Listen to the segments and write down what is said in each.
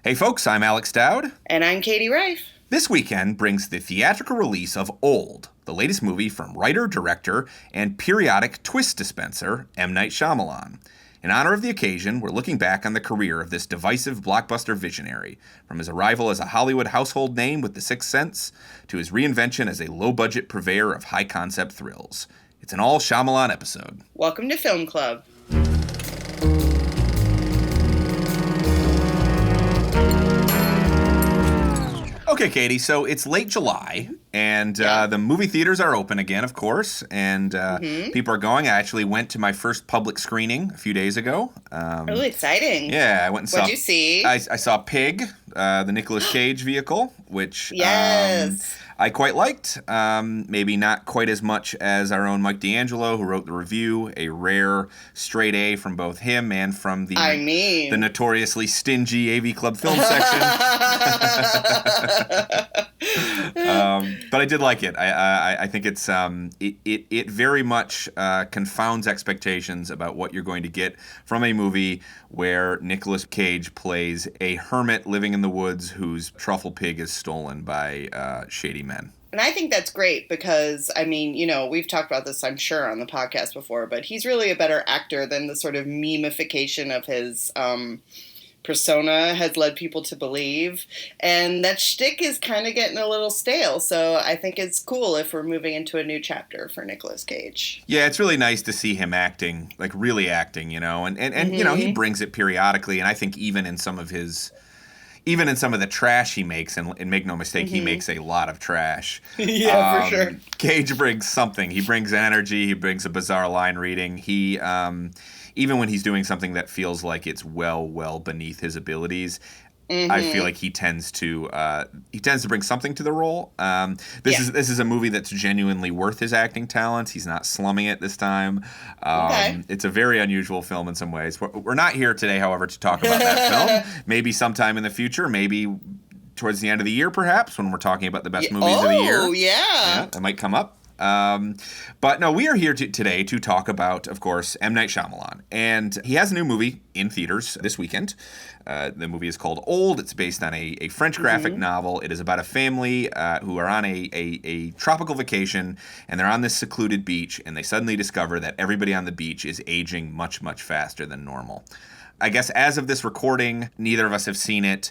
Hey folks, I'm Alex Dowd. And I'm Katie Rife. This weekend brings the theatrical release of Old, the latest movie from writer, director, and periodic twist dispenser M. Night Shyamalan. In honor of the occasion, we're looking back on the career of this divisive blockbuster visionary, from his arrival as a Hollywood household name with The Sixth Sense to his reinvention as a low-budget purveyor of high-concept thrills. It's an all Shyamalan episode. Welcome to Film Club. Okay, Katie, so it's late July, and the movie theaters are open again, of course, and people are going. I actually went to my first public screening a few days ago. Really exciting. Yeah, I went and saw... What'd you see? I saw Pig, the Nicolas Cage vehicle, which Yes. I quite liked. Maybe not quite as much as our own Mike D'Angelo, who wrote the review. A rare straight A from both him and from the notoriously stingy AV Club film section. But I did like it. I think it's it very much confounds expectations about what you're going to get from a movie where Nicolas Cage plays a hermit living in the woods whose truffle pig is stolen by shady men. And I think that's great because, I mean, you know, we've talked about this, I'm sure, on the podcast before, but he's really a better actor than the sort of memification of his persona has led people to believe. And that shtick is kind of getting a little stale. So I think it's cool if we're moving into a new chapter for Nicolas Cage. Yeah, it's really nice to see him acting, like really acting, you know, and you know, he brings it periodically. And I think even in some of the trash he makes, and make no mistake, he makes a lot of trash. Yeah, for sure. Cage brings something. He brings energy. He brings a bizarre line reading. He, even when he's doing something that feels like it's well beneath his abilities, I feel like he tends to bring something to the role. This is a movie that's genuinely worth his acting talents. He's not slumming it this time. It's a very unusual film in some ways. We're not here today, however, to talk about that film. Maybe sometime in the future, maybe towards the end of the year, perhaps, when we're talking about the best movies of the year. Oh, yeah. That might come up. But no, we are here today to talk about, of course, M. Night Shyamalan. And he has a new movie in theaters this weekend. The movie is called Old. It's based on a French graphic novel. It is about a family who are on a tropical vacation, and they're on this secluded beach, and they suddenly discover that everybody on the beach is aging much, much faster than normal. I guess as of this recording, neither of us have seen it.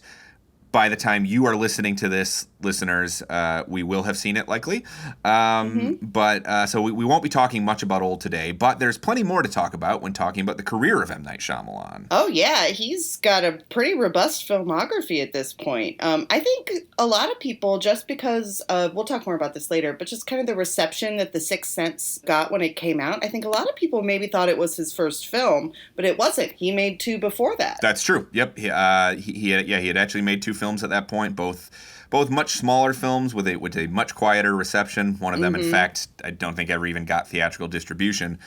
By the time you are listening to this, listeners, we will have seen it likely. But so we won't be talking much about Old today, but there's plenty more to talk about when talking about the career of M. Night Shyamalan. Oh, yeah. He's got a pretty robust filmography at this point. I think a lot of people, just because, we'll talk more about this later, but just kind of the reception that The Sixth Sense got when it came out, I think a lot of people maybe thought it was his first film, but it wasn't. He made two before that. That's true. Yep. He had actually made two films at that point, both much smaller films with a much quieter reception. One of them, in fact, I don't think ever even got theatrical distribution.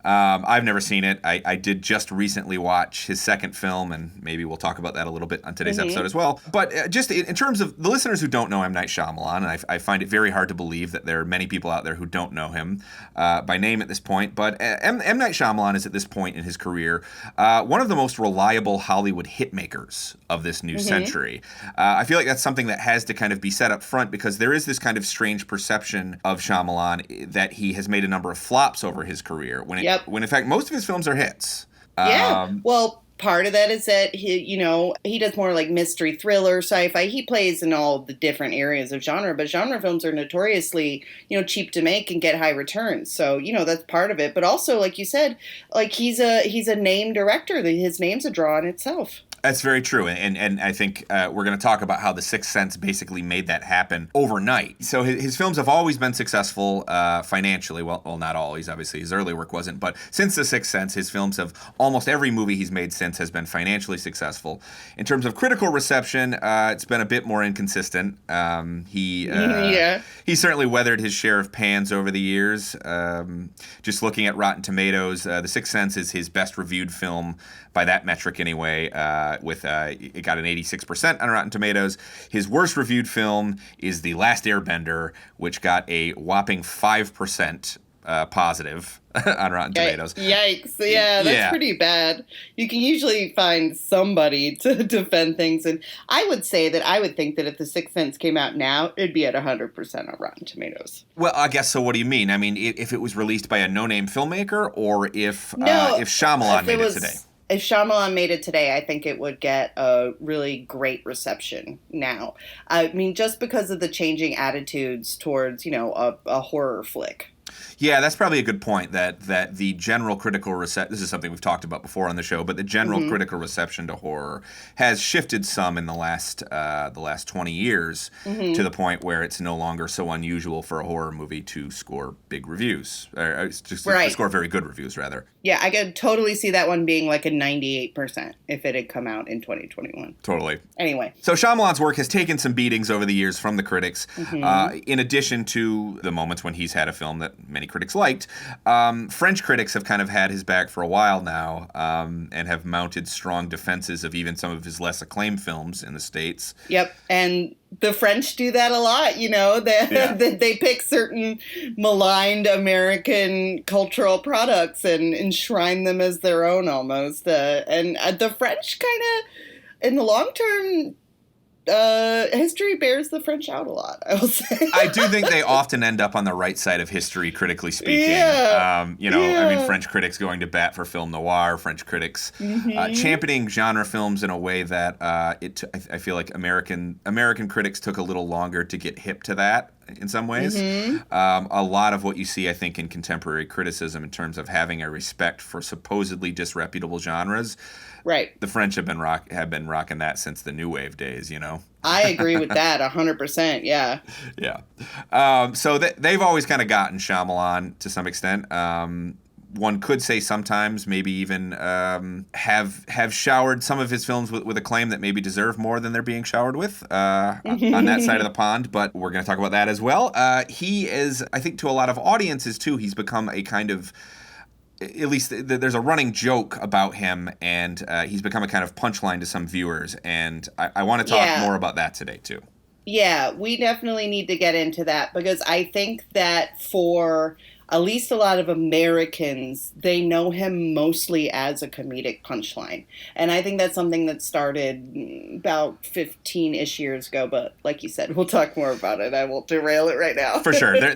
I've never seen it. I did just recently watch his second film, and maybe we'll talk about that a little bit on today's episode as well. But just in terms of the listeners who don't know M. Night Shyamalan, and I find it very hard to believe that there are many people out there who don't know him by name at this point, but M. Night Shyamalan is at this point in his career one of the most reliable Hollywood hitmakers of this new century. I feel like that's something that has to kind of be set up front, because there is this kind of strange perception of Shyamalan that he has made a number of flops over his career, when in fact most of his films are hits. Well, part of that is that he does more like mystery, thriller, sci-fi. He plays in all the different areas of genre, but genre films are notoriously, cheap to make and get high returns. So, that's part of it. But also, like you said, like he's a name director. His name's a draw in itself. That's very true, and I think we're going to talk about how The Sixth Sense basically made that happen overnight. So his films have always been successful financially. Well, not always, obviously. His early work wasn't, but since The Sixth Sense, his films almost every movie he's made since has been financially successful. In terms of critical reception, it's been a bit more inconsistent. He certainly weathered his share of pans over the years. Just looking at Rotten Tomatoes, The Sixth Sense is his best reviewed film by that metric anyway. It got an 86% on Rotten Tomatoes. His worst reviewed film is The Last Airbender, which got a whopping 5% positive on Rotten Tomatoes. Yikes. Yeah, that's pretty bad. You can usually find somebody to defend things. And I would say that I would think that if The Sixth Sense came out now, it'd be at 100% on Rotten Tomatoes. Well, I guess so. What do you mean? I mean, if it was released by a no-name filmmaker, or if Shyamalan made it today? If Shyamalan made it today, I think it would get a really great reception now. I mean, just because of the changing attitudes towards, a horror flick. Yeah, that's probably a good point, that the general critical reception, this is something we've talked about before on the show, but the general critical reception to horror has shifted some in the last 20 years to the point where it's no longer so unusual for a horror movie to score big reviews, or to score very good reviews, rather. Yeah, I could totally see that one being like a 98% if it had come out in 2021. Totally. Anyway. So Shyamalan's work has taken some beatings over the years from the critics, in addition to the moments when he's had a film that many critics liked. French critics have kind of had his back for a while now, and have mounted strong defenses of even some of his less acclaimed films in the States. Yep, and the French do that a lot, they pick certain maligned American cultural products and enshrine them as their own almost. And the French kind of, in the long term, history bears the French out a lot, I will say. I do think they often end up on the right side of history, critically speaking. Yeah. I mean, French critics going to bat for film noir, French critics championing genre films in a way that I feel like American critics took a little longer to get hip to that in some ways. A lot of what you see, I think, in contemporary criticism in terms of having a respect for supposedly disreputable genres. Right. The French have been rocking that since the New Wave days, I agree with that 100%, yeah. Yeah. So they've always kind of gotten Shyamalan to some extent. One could say sometimes maybe even have showered some of his films with acclaim that maybe deserve more than they're being showered with on that side of the pond, but we're going to talk about that as well. He is, I think, to a lot of audiences too, he's become a kind of, at least there's a running joke about him, and he's become a kind of punchline to some viewers, and I want to talk more about that today too. Yeah, we definitely need to get into that, because I think that for at least a lot of Americans, they know him mostly as a comedic punchline. And I think that's something that started about 15-ish years ago. But like you said, we'll talk more about it. I won't derail it right now. For sure. I think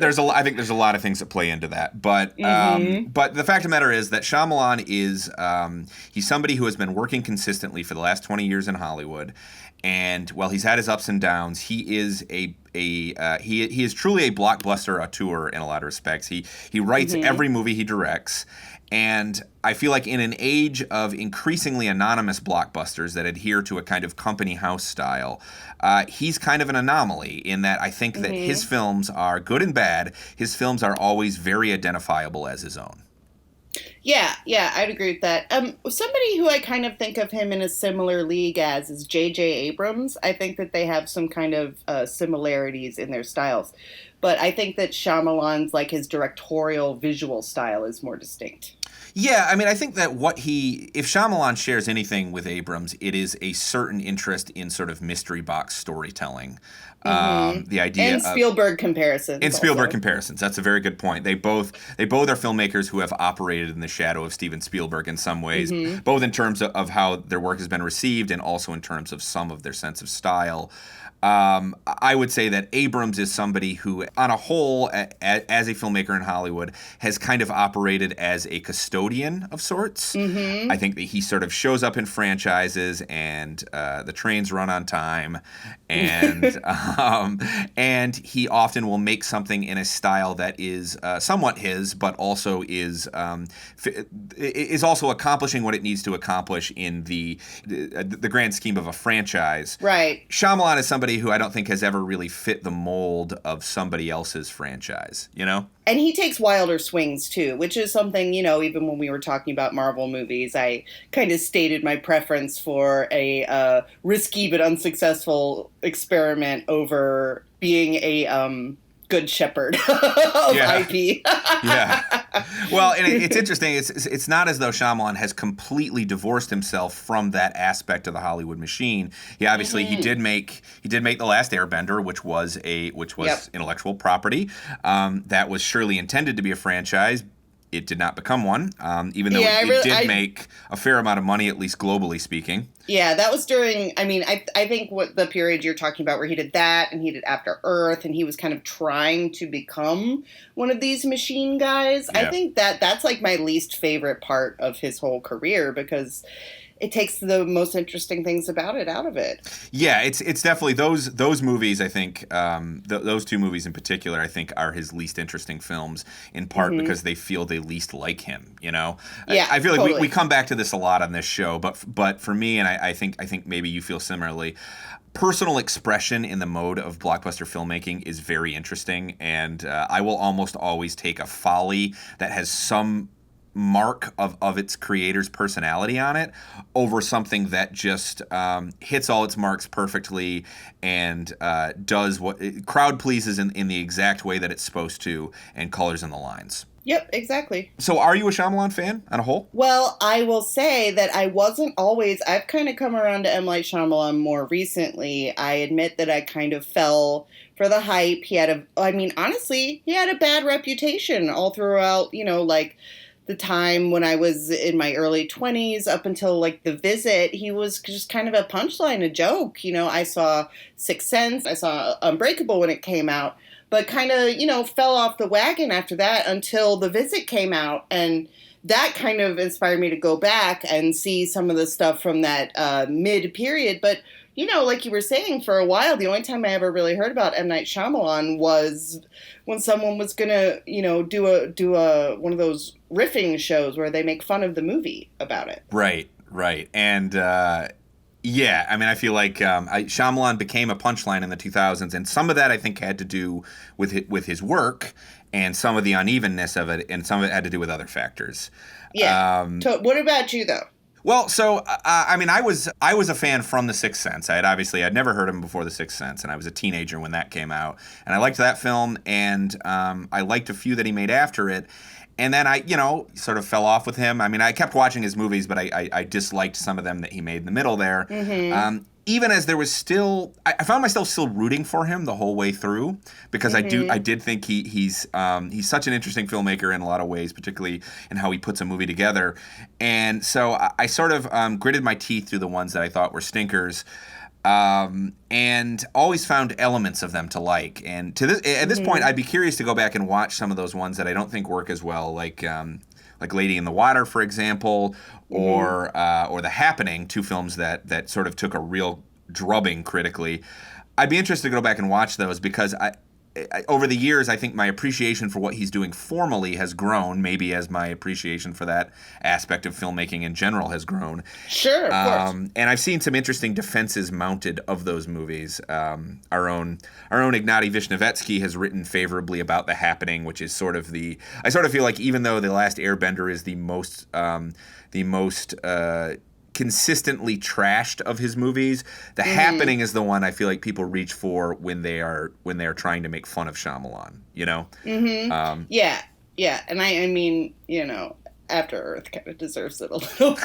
there's a lot of things that play into that. But but the fact of the matter is that Shyamalan is he's somebody who has been working consistently for the last 20 years in Hollywood. And while he's had his ups and downs, he is he is truly a blockbuster auteur in a lot of respects. He writes every movie he directs, and I feel like in an age of increasingly anonymous blockbusters that adhere to a kind of company house style, he's kind of an anomaly in that I think that his films are good and bad. His films are always very identifiable as his own. Yeah, I'd agree with that. Somebody who I kind of think of him in a similar league as is J.J. Abrams. I think that they have some kind of similarities in their styles. But I think that Shyamalan's, like, his directorial visual style is more distinct. Yeah, I mean, I think that if Shyamalan shares anything with Abrams, it is a certain interest in sort of mystery box storytelling. The idea and Spielberg comparisons. And Spielberg comparisons. That's a very good point. They both are filmmakers who have operated in the shadow of Steven Spielberg in some ways, both in terms of how their work has been received and also in terms of some of their sense of style. I would say that Abrams is somebody who, on a whole, as a filmmaker in Hollywood, has kind of operated as a custodian of sorts. I think that he sort of shows up in franchises, and the trains run on time, and and he often will make something in a style that is somewhat his, but also is also accomplishing what it needs to accomplish in the grand scheme of a franchise. Right. Shyamalan is somebody who I don't think has ever really fit the mold of somebody else's franchise, And he takes wilder swings, too, which is something, even when we were talking about Marvel movies, I kind of stated my preference for a risky but unsuccessful experiment over being a good shepherd of IP. Yeah. Well, and it's interesting. It's not as though Shyamalan has completely divorced himself from that aspect of the Hollywood machine. He obviously he did make The Last Airbender, which was intellectual property that was surely intended to be a franchise. It did not become one, even though it did make a fair amount of money, at least globally speaking. Yeah, that was during, I think what the period you're talking about where he did that and he did After Earth and he was kind of trying to become one of these machine guys. Yeah. I think that's like my least favorite part of his whole career because it takes the most interesting things about it out of it. Yeah, it's definitely those movies. I think those two movies in particular, I think, are his least interesting films. In part because they feel they least like him. You know, yeah, I feel like we come back to this a lot on this show. But for me, and I think maybe you feel similarly. Personal expression in the mode of blockbuster filmmaking is very interesting, and I will almost always take a folly that has some mark of its creator's personality on it over something that just hits all its marks perfectly and does what crowd pleases in the exact way that it's supposed to and colors in the lines. Yep, exactly. So are you a Shyamalan fan on a whole? Well, I will say that I wasn't always. I've kind of come around to M. Night Shyamalan more recently. I admit that I kind of fell for the hype. Honestly, he had a bad reputation all throughout, like the time when I was in my early 20s up until like The Visit. He was just kind of a punchline, a joke. I saw Sixth Sense. I saw Unbreakable when it came out, but kind of, fell off the wagon after that until The Visit came out. And that kind of inspired me to go back and see some of the stuff from that mid-period. But, like you were saying, for a while, the only time I ever really heard about M. Night Shyamalan was when someone was going to, do one of those riffing shows where they make fun of the movie about it. Right. And, yeah, I feel like Shyamalan became a punchline in the 2000s, and some of that I think had to do with his work and some of the unevenness of it, and some of it had to do with other factors. Yeah. What about you, though? Well, so I was a fan from The Sixth Sense. I'd never heard him before The Sixth Sense, and I was a teenager when that came out, and I liked that film, and I liked a few that he made after it. And then I, sort of fell off with him. I kept watching his movies, but I disliked some of them that he made in the middle there. Mm-hmm. Even as there was still, I found myself still rooting for him the whole way through because I did think he's such an interesting filmmaker in a lot of ways, particularly in how he puts a movie together. And so I sort of gritted my teeth through the ones that I thought were stinkers. And always found elements of them to like. And at this point, I'd be curious to go back and watch some of those ones that I don't think work as well, like Lady in the Water, for example, or The Happening, two films that sort of took a real drubbing critically. I'd be interested to go back and watch those because over the years, I think my appreciation for what he's doing formally has grown, maybe as my appreciation for that aspect of filmmaking in general has grown. Sure, of course. And I've seen some interesting defenses mounted of those movies. Our own Ignatiy Vishnevetsky has written favorably about The Happening, which is sort of I sort of feel like even though The Last Airbender is the most consistently trashed of his movies, The Happening is the one I feel like people reach for when they are trying to make fun of Shyamalan, Mm-hmm. Yeah, and After Earth kind of deserves it a little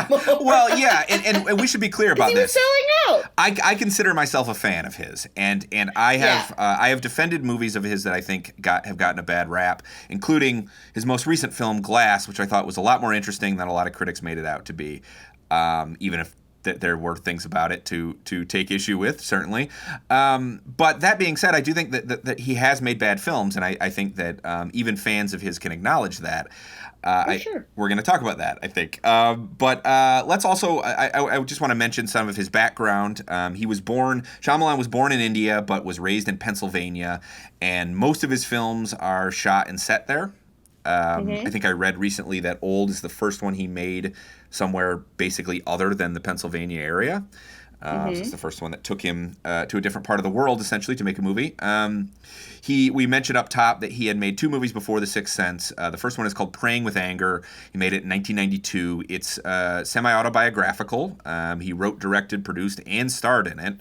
more. Well, yeah, and we should be clear about this. He was selling out. I consider myself a fan of his, and I have defended movies of his that I think have gotten a bad rap, including his most recent film Glass, which I thought was a lot more interesting than a lot of critics made it out to be. Even if there were things about it to take issue with, certainly. But that being said, I do think that he has made bad films, and I think that even fans of his can acknowledge that. Sure. We're going to talk about that, I think. But let's also, I just want to mention some of his background. Shyamalan was born in India, but was raised in Pennsylvania, and most of his films are shot and set there. I think I read recently that Old is the first one he made somewhere basically other than the Pennsylvania area. So it's the first one that took him to a different part of the world, essentially, to make a movie. We mentioned up top that he had made two movies before The Sixth Sense. The first one is called Praying with Anger. He made it in 1992. It's semi-autobiographical. He wrote, directed, produced, and starred in it.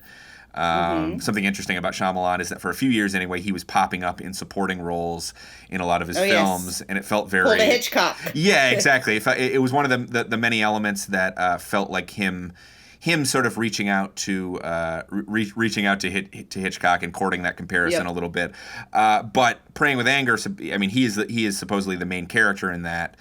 Something interesting about Shyamalan is that for a few years anyway, he was popping up in supporting roles in a lot of his films, and it felt very... Pull the Hitchcock. Yeah, exactly. It was one of the many elements that felt like him sort of reaching out to Hitchcock and courting that comparison a little bit. But Praying with Anger, I mean, he is supposedly the main character in that.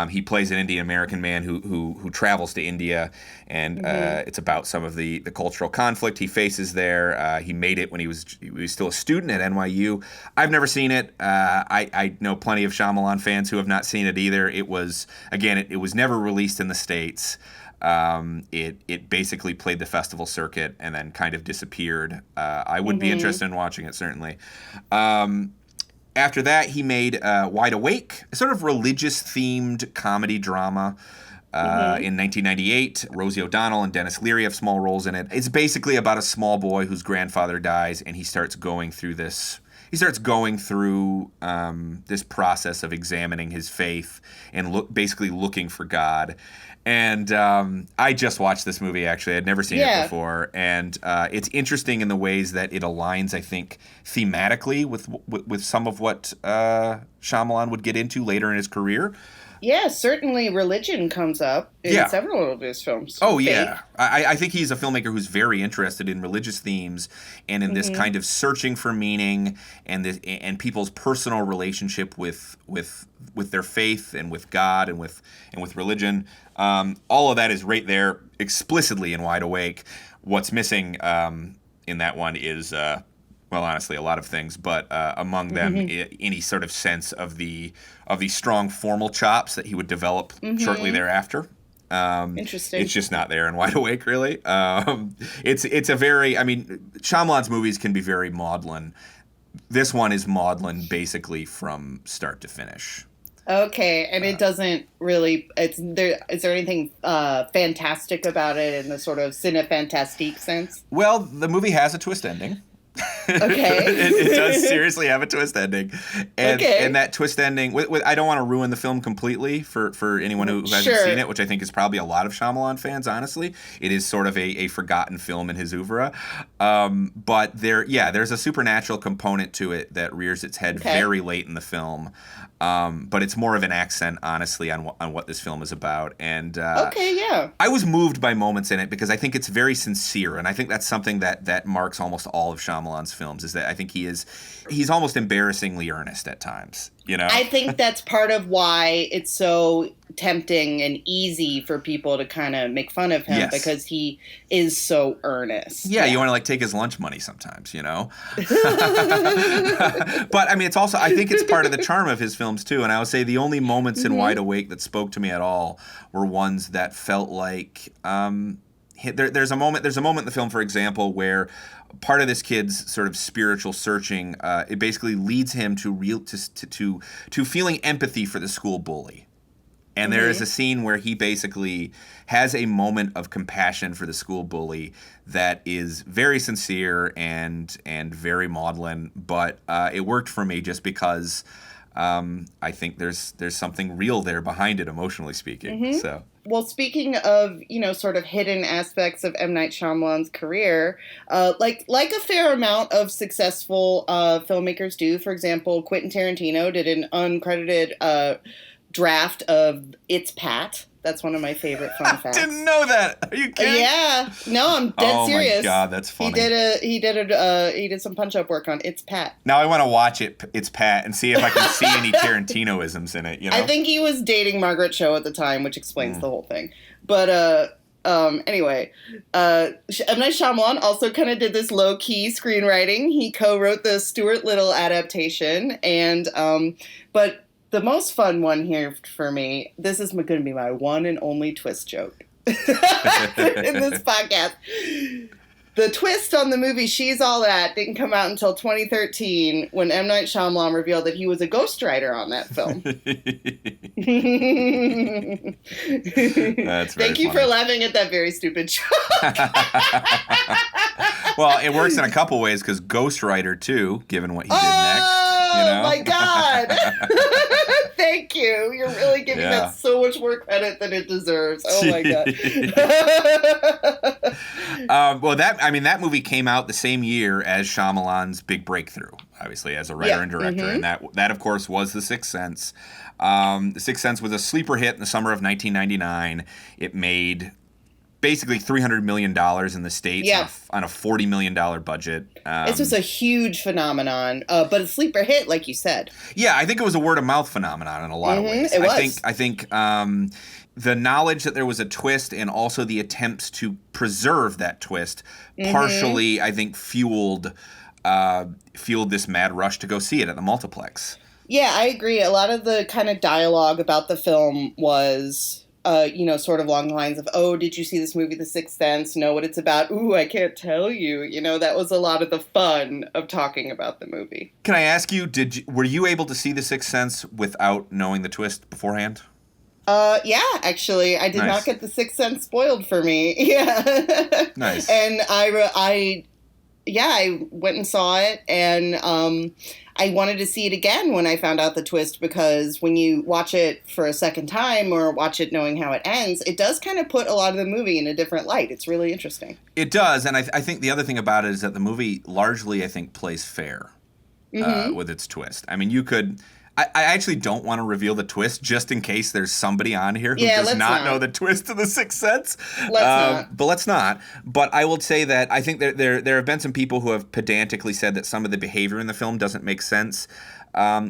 He plays an Indian American man who travels to India, and it's about some of the cultural conflict he faces there. He made it when he was still a student at NYU. I've never seen it. I know plenty of Shyamalan fans who have not seen it either. It was never released in the States. It basically played the festival circuit and then kind of disappeared. I would be interested in watching it, certainly. After that, he made Wide Awake, a sort of religious-themed comedy drama in 1998. Rosie O'Donnell and Dennis Leary have small roles in it. It's basically about a small boy whose grandfather dies, and he starts going through this process of examining his faith and basically looking for God. And I just watched this movie, actually. I'd never seen it before. And it's interesting in the ways that it aligns, I think, thematically with some of what Shyamalan would get into later in his career. Yeah, certainly religion comes up in several of his films. Oh, yeah. I think he's a filmmaker who's very interested in religious themes and in this kind of searching for meaning and people's personal relationship with their faith and with God and with religion. All of that is right there explicitly in Wide Awake. What's missing in that one is... well, honestly, a lot of things, but among them, any sort of sense of the strong formal chops that he would develop shortly thereafter. Interesting. It's just not there in Wide Awake, really. It's a very... I mean, Shyamalan's movies can be very maudlin. This one is maudlin basically from start to finish. Okay, and it doesn't really... Is there anything fantastic about it in the sort of cinefantastique sense? Well, the movie has a twist ending. Okay. it does seriously have a twist ending. And that twist ending, I don't want to ruin the film completely for anyone who hasn't seen it, which I think is probably a lot of Shyamalan fans, honestly. It is sort of a forgotten film in his oeuvre. But there's a supernatural component to it that rears its head very late in the film. But it's more of an accent, honestly, on what this film is about. And I was moved by moments in it because I think it's very sincere, and I think that's something that marks almost all of Shyamalan's films. Is that I think he's almost embarrassingly earnest at times. You know, I think that's part of why it's so tempting and easy for people to kind of make fun of him because he is so earnest. Yeah, you want to take his lunch money sometimes, you know. But I mean, it's also I think it's part of the charm of his films too. And I would say the only moments in Wide Awake that spoke to me at all were ones that felt like there's a moment in the film, for example, where part of this kid's sort of spiritual searching, it basically leads him to feeling empathy for the school bully. And there is a scene where he basically has a moment of compassion for the school bully that is very sincere and very maudlin, but it worked for me just because I think there's something real there behind it, emotionally speaking. So. Well, speaking of, sort of hidden aspects of M. Night Shyamalan's career, like a fair amount of successful filmmakers do. For example, Quentin Tarantino did an uncredited draft of It's Pat. That's one of my favorite fun facts. I didn't know that. Are you kidding? Yeah. No, I'm dead serious. Oh my God, that's funny. He did some punch-up work on It's Pat. Now I want to watch It's Pat and see if I can see any Tarantino-isms in it, I think he was dating Margaret Cho at the time, which explains the whole thing. But anyway, M. Night Shyamalan also kind of did this low-key screenwriting. He co-wrote the Stuart Little adaptation, and but the most fun one here for me, this is going to be my one and only twist joke in this podcast. The twist on the movie She's All That didn't come out until 2013 when M. Night Shyamalan revealed that he was a ghostwriter on that film. That's very Thank you funny. for laughing at that very stupid joke. Well, it works in a couple ways because Ghostwriter too, given what he did next. Oh my God! Thank you. You're really giving that so much more credit than it deserves. Oh my god. Well, that movie came out the same year as Shyamalan's big breakthrough, obviously, as a writer and director, and that of course was The Sixth Sense. The Sixth Sense was a sleeper hit in the summer of 1999. It made basically $300 million in the States on a $40 million budget. This was a huge phenomenon, but a sleeper hit, like you said. Yeah, I think it was a word-of-mouth phenomenon in a lot of ways. It was. I think the knowledge that there was a twist and also the attempts to preserve that twist partially, I think, fueled this mad rush to go see it at the multiplex. Yeah, I agree. A lot of the kind of dialogue about the film was, sort of along the lines of, oh, did you see this movie, The Sixth Sense? Know what it's about? Ooh, I can't tell you. That was a lot of the fun of talking about the movie. Can I ask you, were you able to see The Sixth Sense without knowing the twist beforehand? Yeah, actually, I did not get The Sixth Sense spoiled for me. Yeah. Nice. And I went and saw it, and I wanted to see it again when I found out the twist, because when you watch it for a second time or watch it knowing how it ends, it does kind of put a lot of the movie in a different light. It's really interesting. It does, and I think the other thing about it is that the movie largely, I think, plays fair with its twist. I mean, you could... I actually don't want to reveal the twist just in case there's somebody on here who does not know the twist of The Sixth Sense. But let's not. But I will say that I think that there have been some people who have pedantically said that some of the behavior in the film doesn't make sense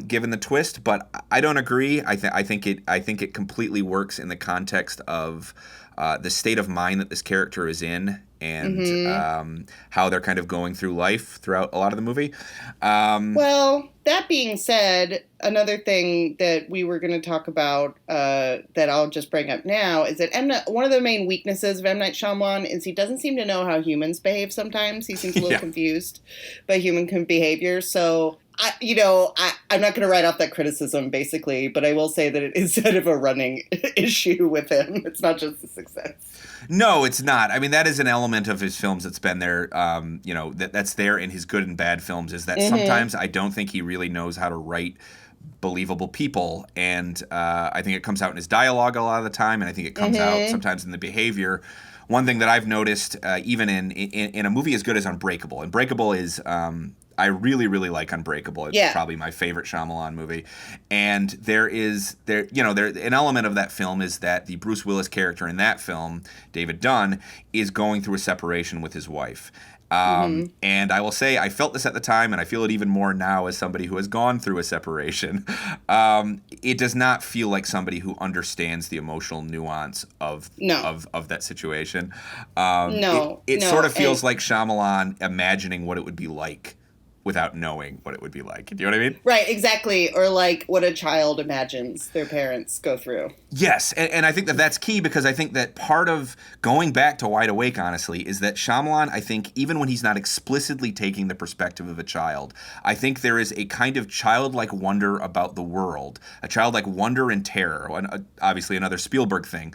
given the twist. But I don't agree. I think it completely works in the context of the state of mind that this character is in, and how they're kind of going through life throughout a lot of the movie. Well, that being said, another thing that we were going to talk about that I'll just bring up now is that one of the main weaknesses of M. Night Shyamalan is he doesn't seem to know how humans behave sometimes. He seems a little confused by human behavior. So, I'm not going to write off that criticism, basically, but I will say that it is sort of a running issue with him. It's not just a success. No, it's not. I mean, that is an element of his films that's been there, that's there in his good and bad films, is that sometimes I don't think he really knows how to write believable people, and I think it comes out in his dialogue a lot of the time, and I think it comes out sometimes in the behavior. One thing that I've noticed, even in a movie as good as Unbreakable, Unbreakable is... I really, really like Unbreakable. It's probably my favorite Shyamalan movie. And there's an element of that film is that the Bruce Willis character in that film, David Dunn, is going through a separation with his wife. And I will say, I felt this at the time, and I feel it even more now as somebody who has gone through a separation. It does not feel like somebody who understands the emotional nuance of that situation. It sort of feels like Shyamalan imagining what it would be like without knowing what it would be like. Do you know what I mean? Right, exactly. Or like what a child imagines their parents go through. Yes, and I think that's key, because I think that part of going back to Wide Awake, honestly, is that Shyamalan, I think, even when he's not explicitly taking the perspective of a child, I think there is a kind of childlike wonder about the world, a childlike wonder and terror, and obviously another Spielberg thing.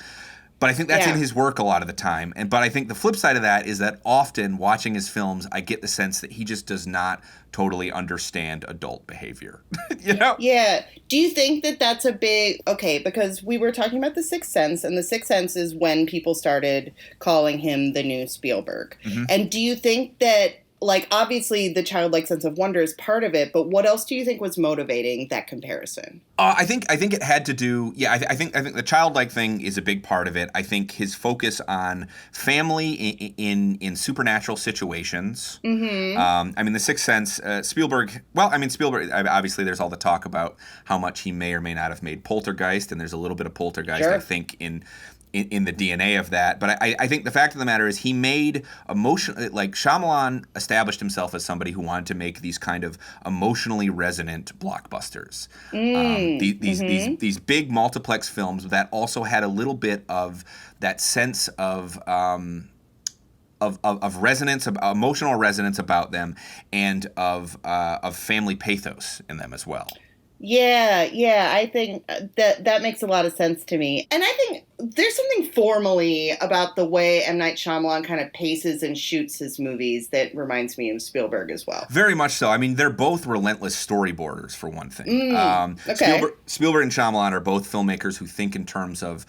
But I think that's in his work a lot of the time. But I think the flip side of that is that often watching his films, I get the sense that he just does not totally understand adult behavior. Yeah. Do you think that that's a big... Okay, because we were talking about The Sixth Sense, and The Sixth Sense is when people started calling him the new Spielberg. And do you think that... Like, obviously, the childlike sense of wonder is part of it, but what else do you think was motivating that comparison? I think it had to do. Yeah, I think the childlike thing is a big part of it. I think his focus on family in supernatural situations. I mean, The Sixth Sense, Spielberg. Well, I mean, Spielberg. Obviously, there's all the talk about how much he may or may not have made Poltergeist, and there's a little bit of Poltergeist, I think, in the DNA of that. But I think the fact of the matter is he made Shyamalan established himself as somebody who wanted to make these kind of emotionally resonant blockbusters. These big multiplex films that also had a little bit of that sense of resonance, of emotional resonance about them, and of family pathos in them as well. Yeah, I think that makes a lot of sense to me. And I think there's something formally about the way M. Night Shyamalan kind of paces and shoots his movies that reminds me of Spielberg as well. Very much so. I mean, they're both relentless storyboarders, for one thing. Okay. Spielberg and Shyamalan are both filmmakers who think in terms of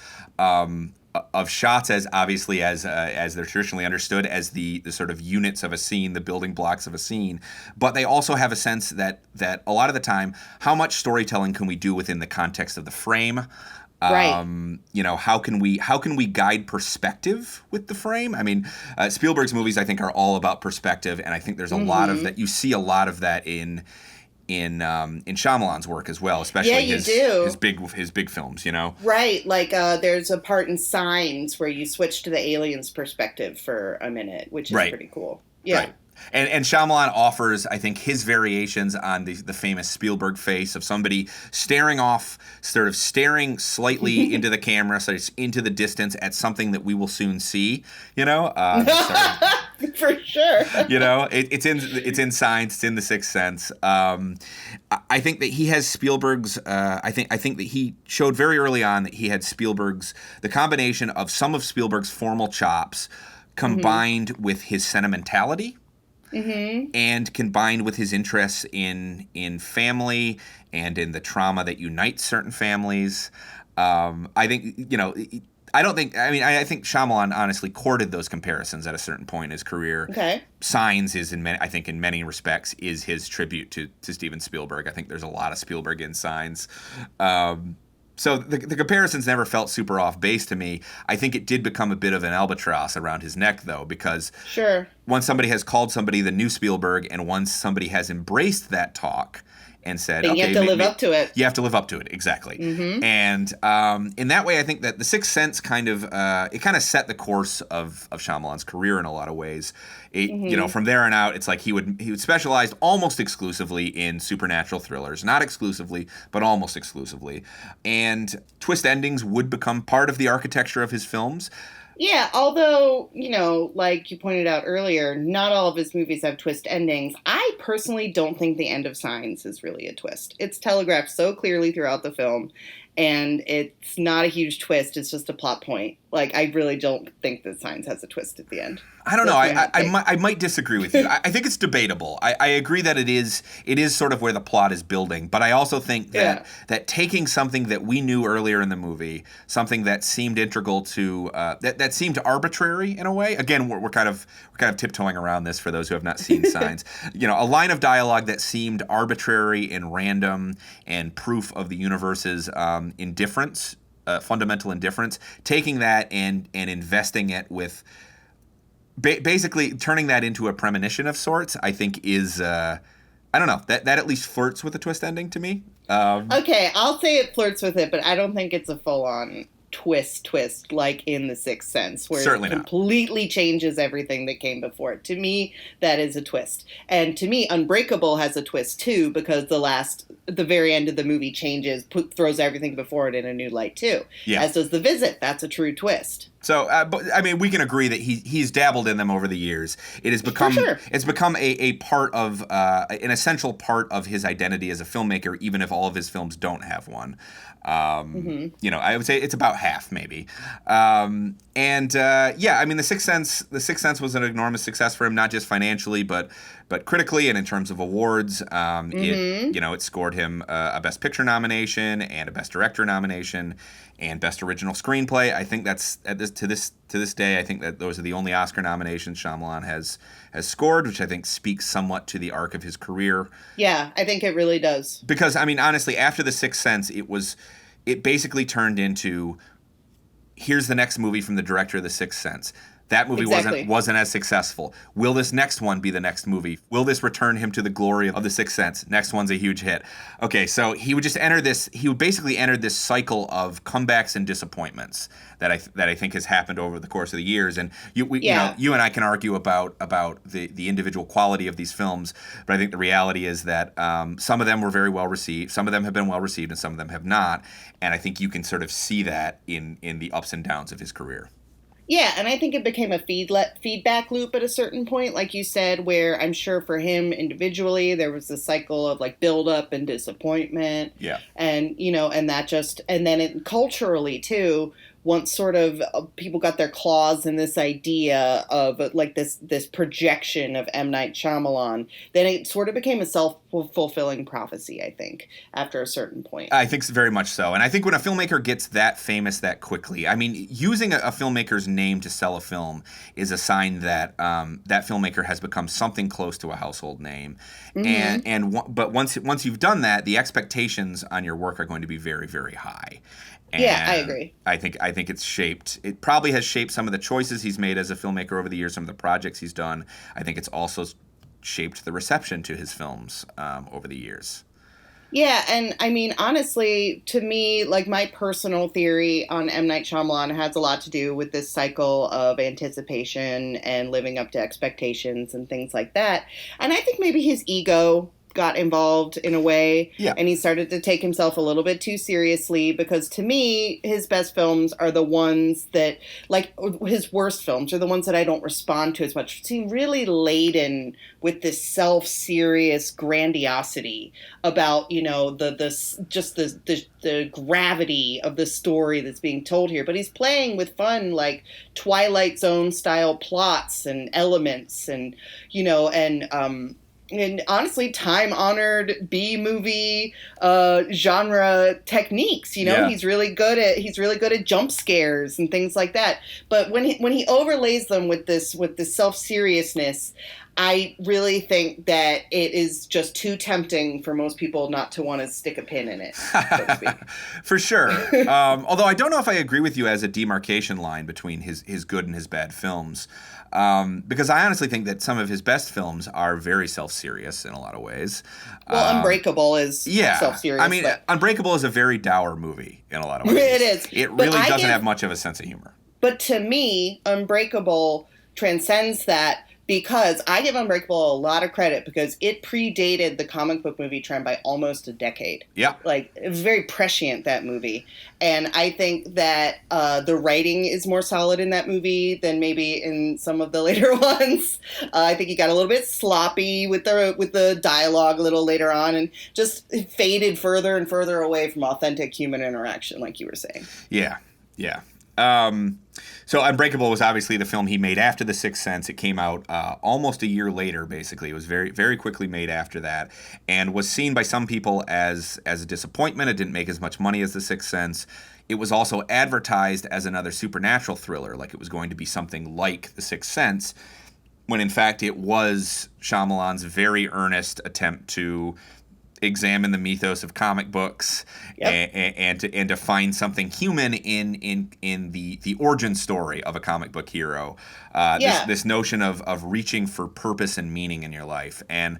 shots as obviously as they're traditionally understood as the sort of units of a scene, the building blocks of a scene, but they also have a sense that a lot of the time, how much storytelling can we do within the context of the frame? Right. How can we guide perspective with the frame? I mean, Spielberg's movies I think are all about perspective, and I think there's a lot of that. You see a lot of that in Shyamalan's work as well, especially his big films. Right. Like there's a part in Signs where you switch to the alien's perspective for a minute, which is pretty cool. Yeah. Right. And Shyamalan offers, I think, his variations on the famous Spielberg face of somebody staring slightly into the camera, so it's into the distance at something that we will soon see. For sure. It's in Signs, it's in The Sixth Sense. I think that he has Spielberg's. I think that he showed very early on that he had the combination of some of Spielberg's formal chops combined with his sentimentality. And combined with his interests in family and in the trauma that unites certain families, I think I think Shyamalan honestly courted those comparisons at a certain point in his career. Okay. Signs is in many respects is his tribute to Steven Spielberg. I think there's a lot of Spielberg in Signs. So the comparisons never felt super off base to me. I think it did become a bit of an albatross around his neck, though, because once somebody has called somebody the new Spielberg, and once somebody has embraced that talk and said, then you have to live up to it. You have to live up to it, exactly. And in that way, I think that The Sixth Sense kind of set the course of Shyamalan's career in a lot of ways. From there on out, it's like he would specialize almost exclusively in supernatural thrillers, not exclusively, but almost exclusively. And twist endings would become part of the architecture of his films. Yeah, although, like you pointed out earlier, not all of his movies have twist endings. I personally don't think the end of Signs is really a twist. It's telegraphed so clearly throughout the film, and it's not a huge twist. It's just a plot point. Like, I really don't think that Signs has a twist at the end. I don't know. I might disagree with you. I think it's debatable. I agree that it is sort of where the plot is building, but I also think that taking something that we knew earlier in the movie, something that seemed integral to that seemed arbitrary in a way. Again, we're kind of tiptoeing around this for those who have not seen Signs. A line of dialogue that seemed arbitrary and random and proof of the universe's indifference. Fundamental indifference, taking that and investing it with basically turning that into a premonition of sorts, I think is, I don't know, that at least flirts with a twist ending to me. Okay, I'll say it flirts with it, but I don't think it's a full-on twist like in The Sixth Sense, where Certainly it completely changes everything that came before it. To me, that is a twist. And to me, Unbreakable has a twist too, because the very end of the movie throws everything before it in a new light too. Yeah. As does The Visit. That's a true twist. So, but I mean, we can agree that he's dabbled in them over the years. It has become it's become a part of an essential part of his identity as a filmmaker, even if all of his films don't have one. I would say it's about half, maybe. I mean, The Sixth Sense was an enormous success for him, not just financially, but critically and in terms of awards. It scored him a Best Picture nomination and a Best Director nomination and Best Original Screenplay. I think that's to this day, I think that those are the only Oscar nominations Shyamalan has scored, which I think speaks somewhat to the arc of his career. Yeah, I think it really does. Because, I mean, honestly, after The Sixth Sense, it basically turned into, here's the next movie from the director of The Sixth Sense. That movie wasn't as successful. Will this next one be the next movie? Will this return him to the glory of The Sixth Sense? Next one's a huge hit. Okay, so he would basically enter this cycle of comebacks and disappointments that I think has happened over the course of the years. And you and I can argue about the individual quality of these films, but I think the reality is that some of them were very well received, some of them have been well received, and some of them have not. And I think you can sort of see that in the ups and downs of his career. Yeah, and I think it became a feedback loop at a certain point, like you said, where I'm sure for him individually there was a cycle of like build up and disappointment, Yeah. and and that just and then culturally too. Once sort of people got their claws in this idea of like this projection of M. Night Shyamalan, then it sort of became a self-fulfilling prophecy, I think, after a certain point. I think very much so. And I think when a filmmaker gets that famous that quickly, I mean, using a filmmaker's name to sell a film is a sign that that filmmaker has become something close to a household name. But once you've done that, the expectations on your work are going to be very, very high. And yeah, I agree. I think it probably has shaped some of the choices he's made as a filmmaker over the years, some of the projects he's done. I think it's also shaped the reception to his films over the years. Yeah, and I mean, honestly, to me, like my personal theory on M. Night Shyamalan has a lot to do with this cycle of anticipation and living up to expectations and things like that. And I think maybe his ego got involved in a way, and he started to take himself a little bit too seriously, because to me his best films are the ones that, like his worst films are the ones that I don't respond to as much. It seems really laden with this self-serious grandiosity about the gravity of the story that's being told here, but he's playing with fun like Twilight Zone style plots and elements, and and honestly, time-honored B-movie genre techniques. He's really good at jump scares and things like that. But when he overlays them with this self-seriousness, I really think that it is just too tempting for most people not to want to stick a pin in it, so to speak. For sure. Although I don't know if I agree with you as a demarcation line between his good and his bad films. Because I honestly think that some of his best films are very self-serious in a lot of ways. Well, Unbreakable is self-serious. I mean, Unbreakable is a very dour movie in a lot of ways. It is. It really doesn't have much of a sense of humor. But to me, Unbreakable transcends that, because I give Unbreakable a lot of credit because it predated the comic book movie trend by almost a decade. Yeah. Like, it was very prescient, that movie. And I think that the writing is more solid in that movie than maybe in some of the later ones. I think he got a little bit sloppy with the dialogue a little later on, and just faded further and further away from authentic human interaction, like you were saying. Yeah. Yeah. So Unbreakable was obviously the film he made after The Sixth Sense. It came out almost a year later, basically. It was very, very quickly made after that, and was seen by some people as a disappointment. It didn't make as much money as The Sixth Sense. It was also advertised as another supernatural thriller, like it was going to be something like The Sixth Sense, when in fact it was Shyamalan's very earnest attempt to examine the mythos of comic books, and to find something human in the origin story of a comic book hero. This notion of reaching for purpose and meaning in your life. And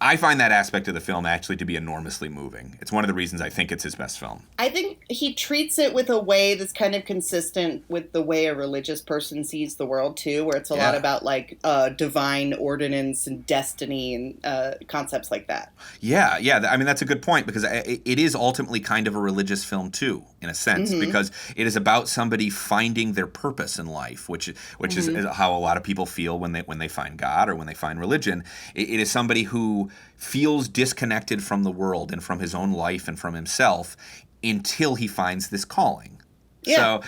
I find that aspect of the film actually to be enormously moving. It's one of the reasons I think it's his best film. I think he treats it with a way that's kind of consistent with the way a religious person sees the world too, where it's a lot about like divine ordinance and destiny and concepts like that. Yeah. I mean, that's a good point, because it is ultimately kind of a religious film too, in a sense, because it is about somebody finding their purpose in life, which is how a lot of people feel when they find God or when they find religion. It is somebody who feels disconnected from the world and from his own life and from himself until he finds this calling. Yeah. So,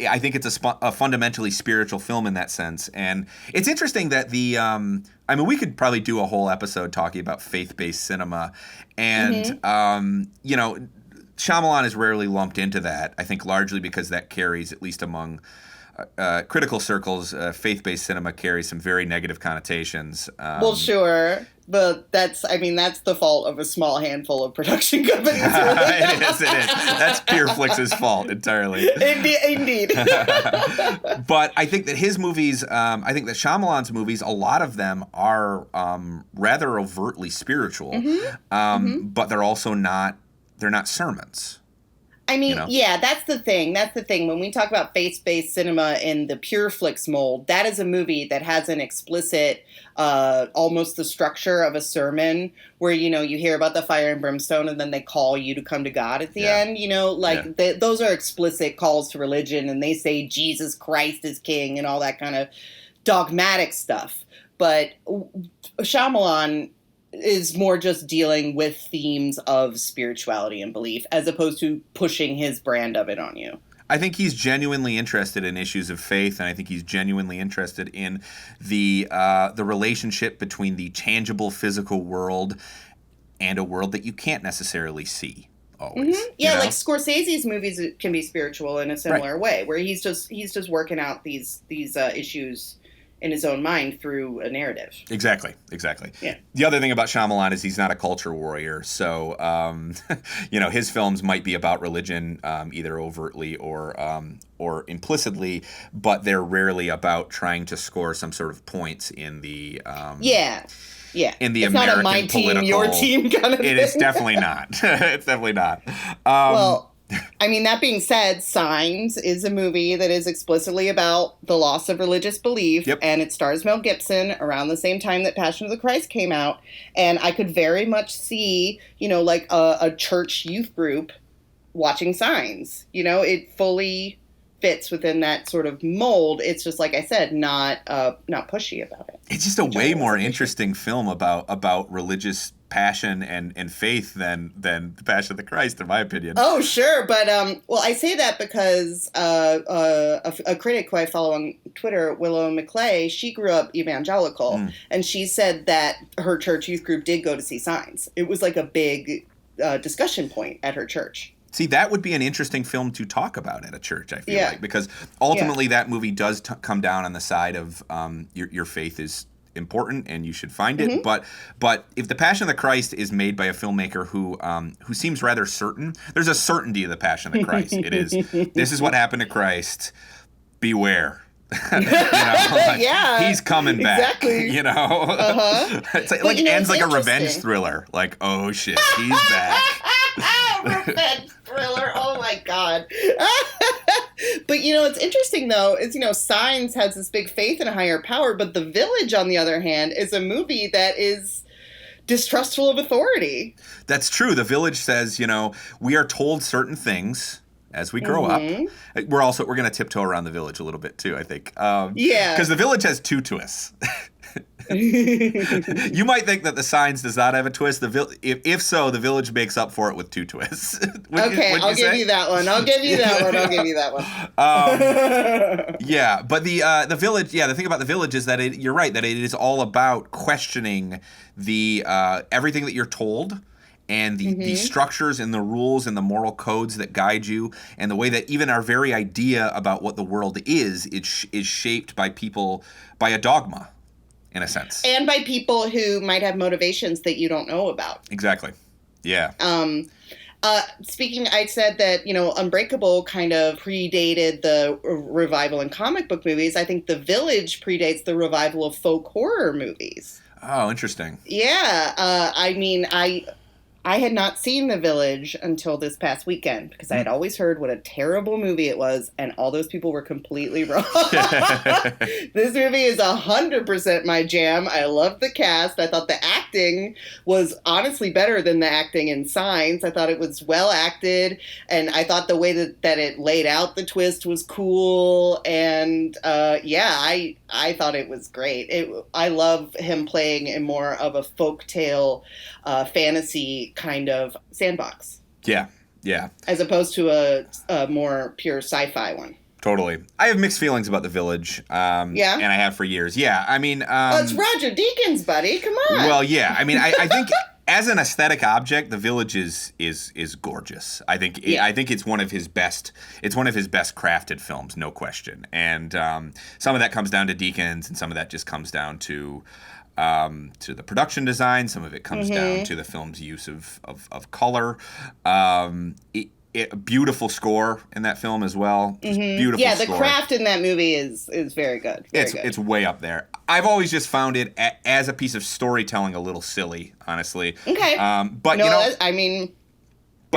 I think it's a fundamentally spiritual film in that sense. And it's interesting that we could probably do a whole episode talking about faith-based cinema. And, Shyamalan is rarely lumped into that, I think largely because that carries, at least among critical circles, faith-based cinema carries some very negative connotations. Well, sure. But that's the fault of a small handful of production companies. Really. It is. That's PureFlix's fault entirely. Indeed. But I think that his movies, I think that Shyamalan's movies, a lot of them are rather overtly spiritual, but they're also not sermons. I mean, you know? yeah, that's the thing. That's the thing. When we talk about faith-based cinema in the pure flicks mold, that is a movie that has an explicit, almost the structure of a sermon where, you know, you hear about the fire and brimstone and then they call you to come to God at the end, you know, like those are explicit calls to religion, and they say Jesus Christ is king and all that kind of dogmatic stuff. But Shyamalan is more just dealing with themes of spirituality and belief as opposed to pushing his brand of it on you. I think he's genuinely interested in issues of faith, and I think he's genuinely interested in the relationship between the tangible physical world and a world that you can't necessarily see always. Yeah, you know? like Scorsese's movies can be spiritual in a similar way, where he's just working out these issues in his own mind through a narrative. Exactly. Yeah. The other thing about Shyamalan is he's not a culture warrior. So, you know, his films might be about religion either overtly or implicitly, but they're rarely about trying to score some sort of points in the Yeah. in the it's American not a my political. team, your team kind of thing. It is definitely not. It's definitely not. Well, I mean, that being said, Signs is a movie that is explicitly about the loss of religious belief, and it stars Mel Gibson around the same time that Passion of the Christ came out, and I could very much see, you know, like a church youth group watching Signs. You know, it fully fits within that sort of mold. It's just, like I said, not pushy about it. It's just a way more interesting film about religious passion and faith than The Passion of the Christ, in my opinion. Oh, sure. But, well, I say that because a critic who I follow on Twitter, Willow McClay, she grew up evangelical, and she said that her church youth group did go to see Signs. It was like a big discussion point at her church. See, that would be an interesting film to talk about at a church, I feel like, because ultimately that movie does come down on the side of your faith is important and you should find it. But if The Passion of the Christ is made by a filmmaker who seems rather certain, there's a certainty of The Passion of the Christ. It is, this is what happened to Christ. Beware. You know, like, he's coming back. Exactly. You know, it's like ends like a revenge thriller. Like, oh shit, he's back. Revenge thriller. Oh my god. But you know, it's interesting though. Is, you know, Signs has this big faith in a higher power, but The Village, on the other hand, is a movie that is distrustful of authority. That's true. The Village says, you know, we are told certain things as we grow up. We're going to tiptoe around The Village a little bit too, I think. Because The Village has two twists. You might think that The Signs does not have a twist. If so, The Village makes up for it with two twists. I'll give you that one. Yeah, but the Village. Yeah, the thing about The Village is that you're right, that it is all about questioning the everything that you're told. And the structures and the rules and the moral codes that guide you, and the way that even our very idea about what the world is shaped by people, by a dogma, in a sense. And by people who might have motivations that you don't know about. Exactly. Yeah. Speaking, I said that, you know, Unbreakable kind of predated the revival in comic book movies. I think The Village predates the revival of folk horror movies. Oh, interesting. Yeah. I mean, I had not seen The Village until this past weekend because I had always heard what a terrible movie it was, and all those people were completely wrong. This movie is 100% my jam. I loved the cast. I thought the acting was honestly better than the acting in Signs. I thought it was well acted, and I thought the way that it laid out the twist was cool, and I thought it was great. I love him playing in more of a folktale fantasy kind of sandbox. Yeah. As opposed to a more pure sci-fi one. Totally. I have mixed feelings about The Village. And I have for years. Yeah, I mean... it's Roger Deakins, buddy. Come on. Well, yeah. I mean, I think... As an aesthetic object, The Village is gorgeous. I think it's one of his best. It's one of his best crafted films, no question. And some of that comes down to Deakins, and some of that just comes down to the production design. Some of it comes down to the film's use of color. A beautiful score in that film as well. Beautiful. Yeah, the score. craft in that movie is very good. It's way up there. I've always just found it as a piece of storytelling a little silly, honestly. Okay. But no, you know, I mean,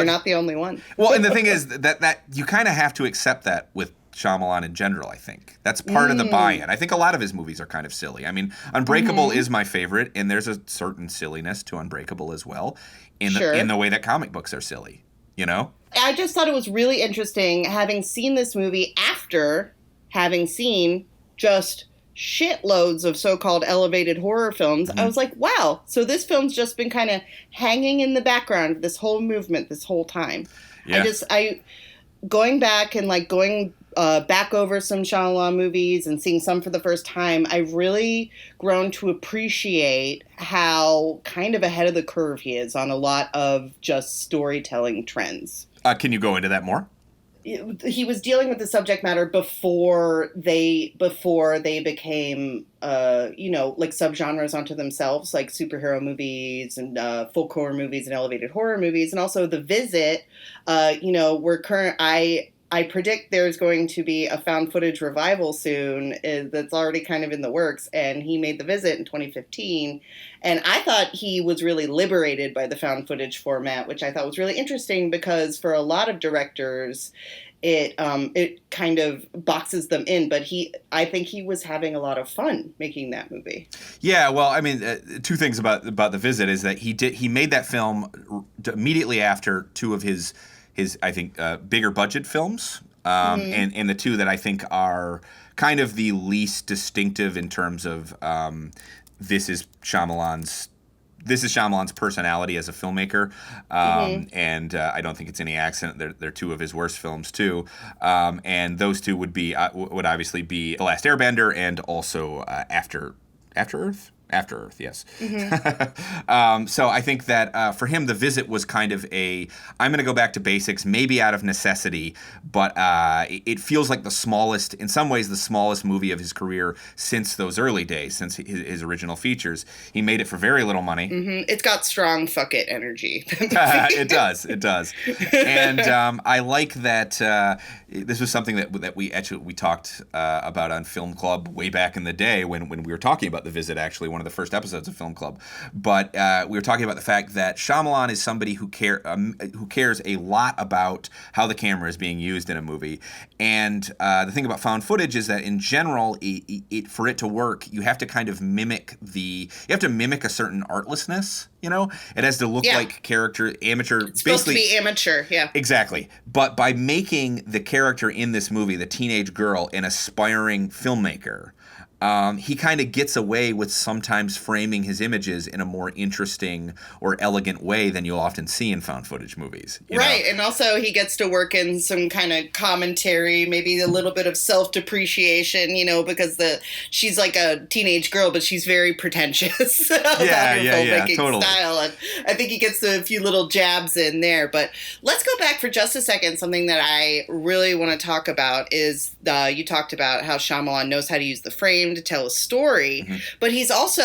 You're not the only one. Well, and the thing is that you kind of have to accept that with Shyamalan in general, I think. That's part of the buy-in. I think a lot of his movies are kind of silly. I mean, Unbreakable is my favorite, and there's a certain silliness to Unbreakable as well in the way that comic books are silly, you know? I just thought it was really interesting having seen this movie after having seen just shitloads of so-called elevated horror films. I was like, wow, so this film's just been kind of hanging in the background of this whole movement this whole time. Yeah. Going back and like going back over some Shyamalan movies and seeing some for the first time, I've really grown to appreciate how kind of ahead of the curve he is on a lot of just storytelling trends. Can you go into that more? He was dealing with the subject matter before they became like subgenres onto themselves, like superhero movies and folk horror movies and elevated horror movies, and also The Visit. I predict there's going to be a found footage revival soon that's already kind of in the works, and he made The Visit in 2015. And I thought he was really liberated by the found footage format, which I thought was really interesting because for a lot of directors, it kind of boxes them in. But I think he was having a lot of fun making that movie. Yeah, well, I mean, two things about The Visit is that he made that film immediately after two of his I think bigger budget films, and the two that I think are kind of the least distinctive in terms of this is Shyamalan's personality as a filmmaker, and I don't think it's any accident they're two of his worst films too, and those two would obviously be The Last Airbender and also After Earth. After Earth, yes. So I think that for him, The Visit was kind of I'm going to go back to basics, maybe out of necessity, but it feels like in some ways, the smallest movie of his career since those early days, since his original features. He made it for very little money. It's got strong fuck it energy. It does. And I like that this was something that we talked about on Film Club way back in the day when we were talking about The Visit, actually, one of the first episodes of Film Club. But we were talking about the fact that Shyamalan is somebody who cares a lot about how the camera is being used in a movie. And the thing about found footage is that in general, for it to work, you have to kind of mimic a certain artlessness. You know, it has to look like amateur. It's supposed to be amateur, yeah. Exactly. But by making the character in this movie, the teenage girl, an aspiring filmmaker, he kind of gets away with sometimes framing his images in a more interesting or elegant way than you'll often see in found footage movies. Right, and also he gets to work in some kind of commentary, maybe a little bit of self-depreciation, because she's like a teenage girl, but she's very pretentious about her filmmaking totally. style. And I think he gets a few little jabs in there. But let's go back for just a second. Something that I really want to talk about is you talked about how Shyamalan knows how to use the frame to tell a story, but he's also,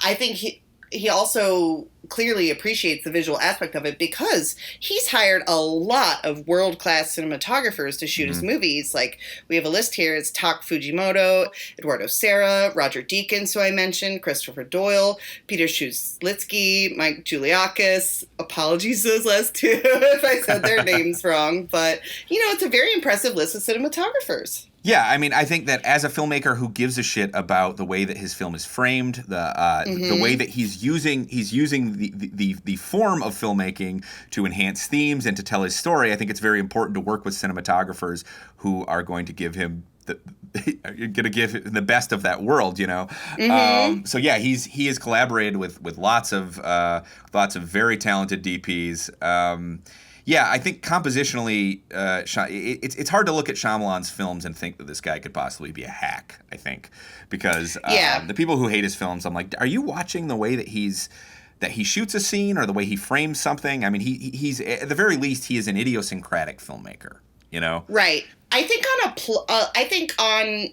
I think he also clearly appreciates the visual aspect of it because he's hired a lot of world-class cinematographers to shoot his movies. Like, we have a list here. It's Tak Fujimoto, Eduardo Serra, Roger Deakins, who I mentioned, Christopher Doyle, Peter Szuslitsky, Mike Juliakis. Apologies to those last two if I said their names wrong, but, it's a very impressive list of cinematographers. Yeah, I mean, I think that as a filmmaker who gives a shit about the way that his film is framed, the way that he's using the form of filmmaking to enhance themes and to tell his story, I think it's very important to work with cinematographers who are going to give him the best of that world, So yeah, he has collaborated with lots of very talented DPs. Yeah, I think compositionally, it's hard to look at Shyamalan's films and think that this guy could possibly be a hack, I think. Because the people who hate his films, I'm like, are you watching the way that he shoots a scene or the way he frames something? I mean, he's at the very least, he is an idiosyncratic filmmaker, Right. I think I think on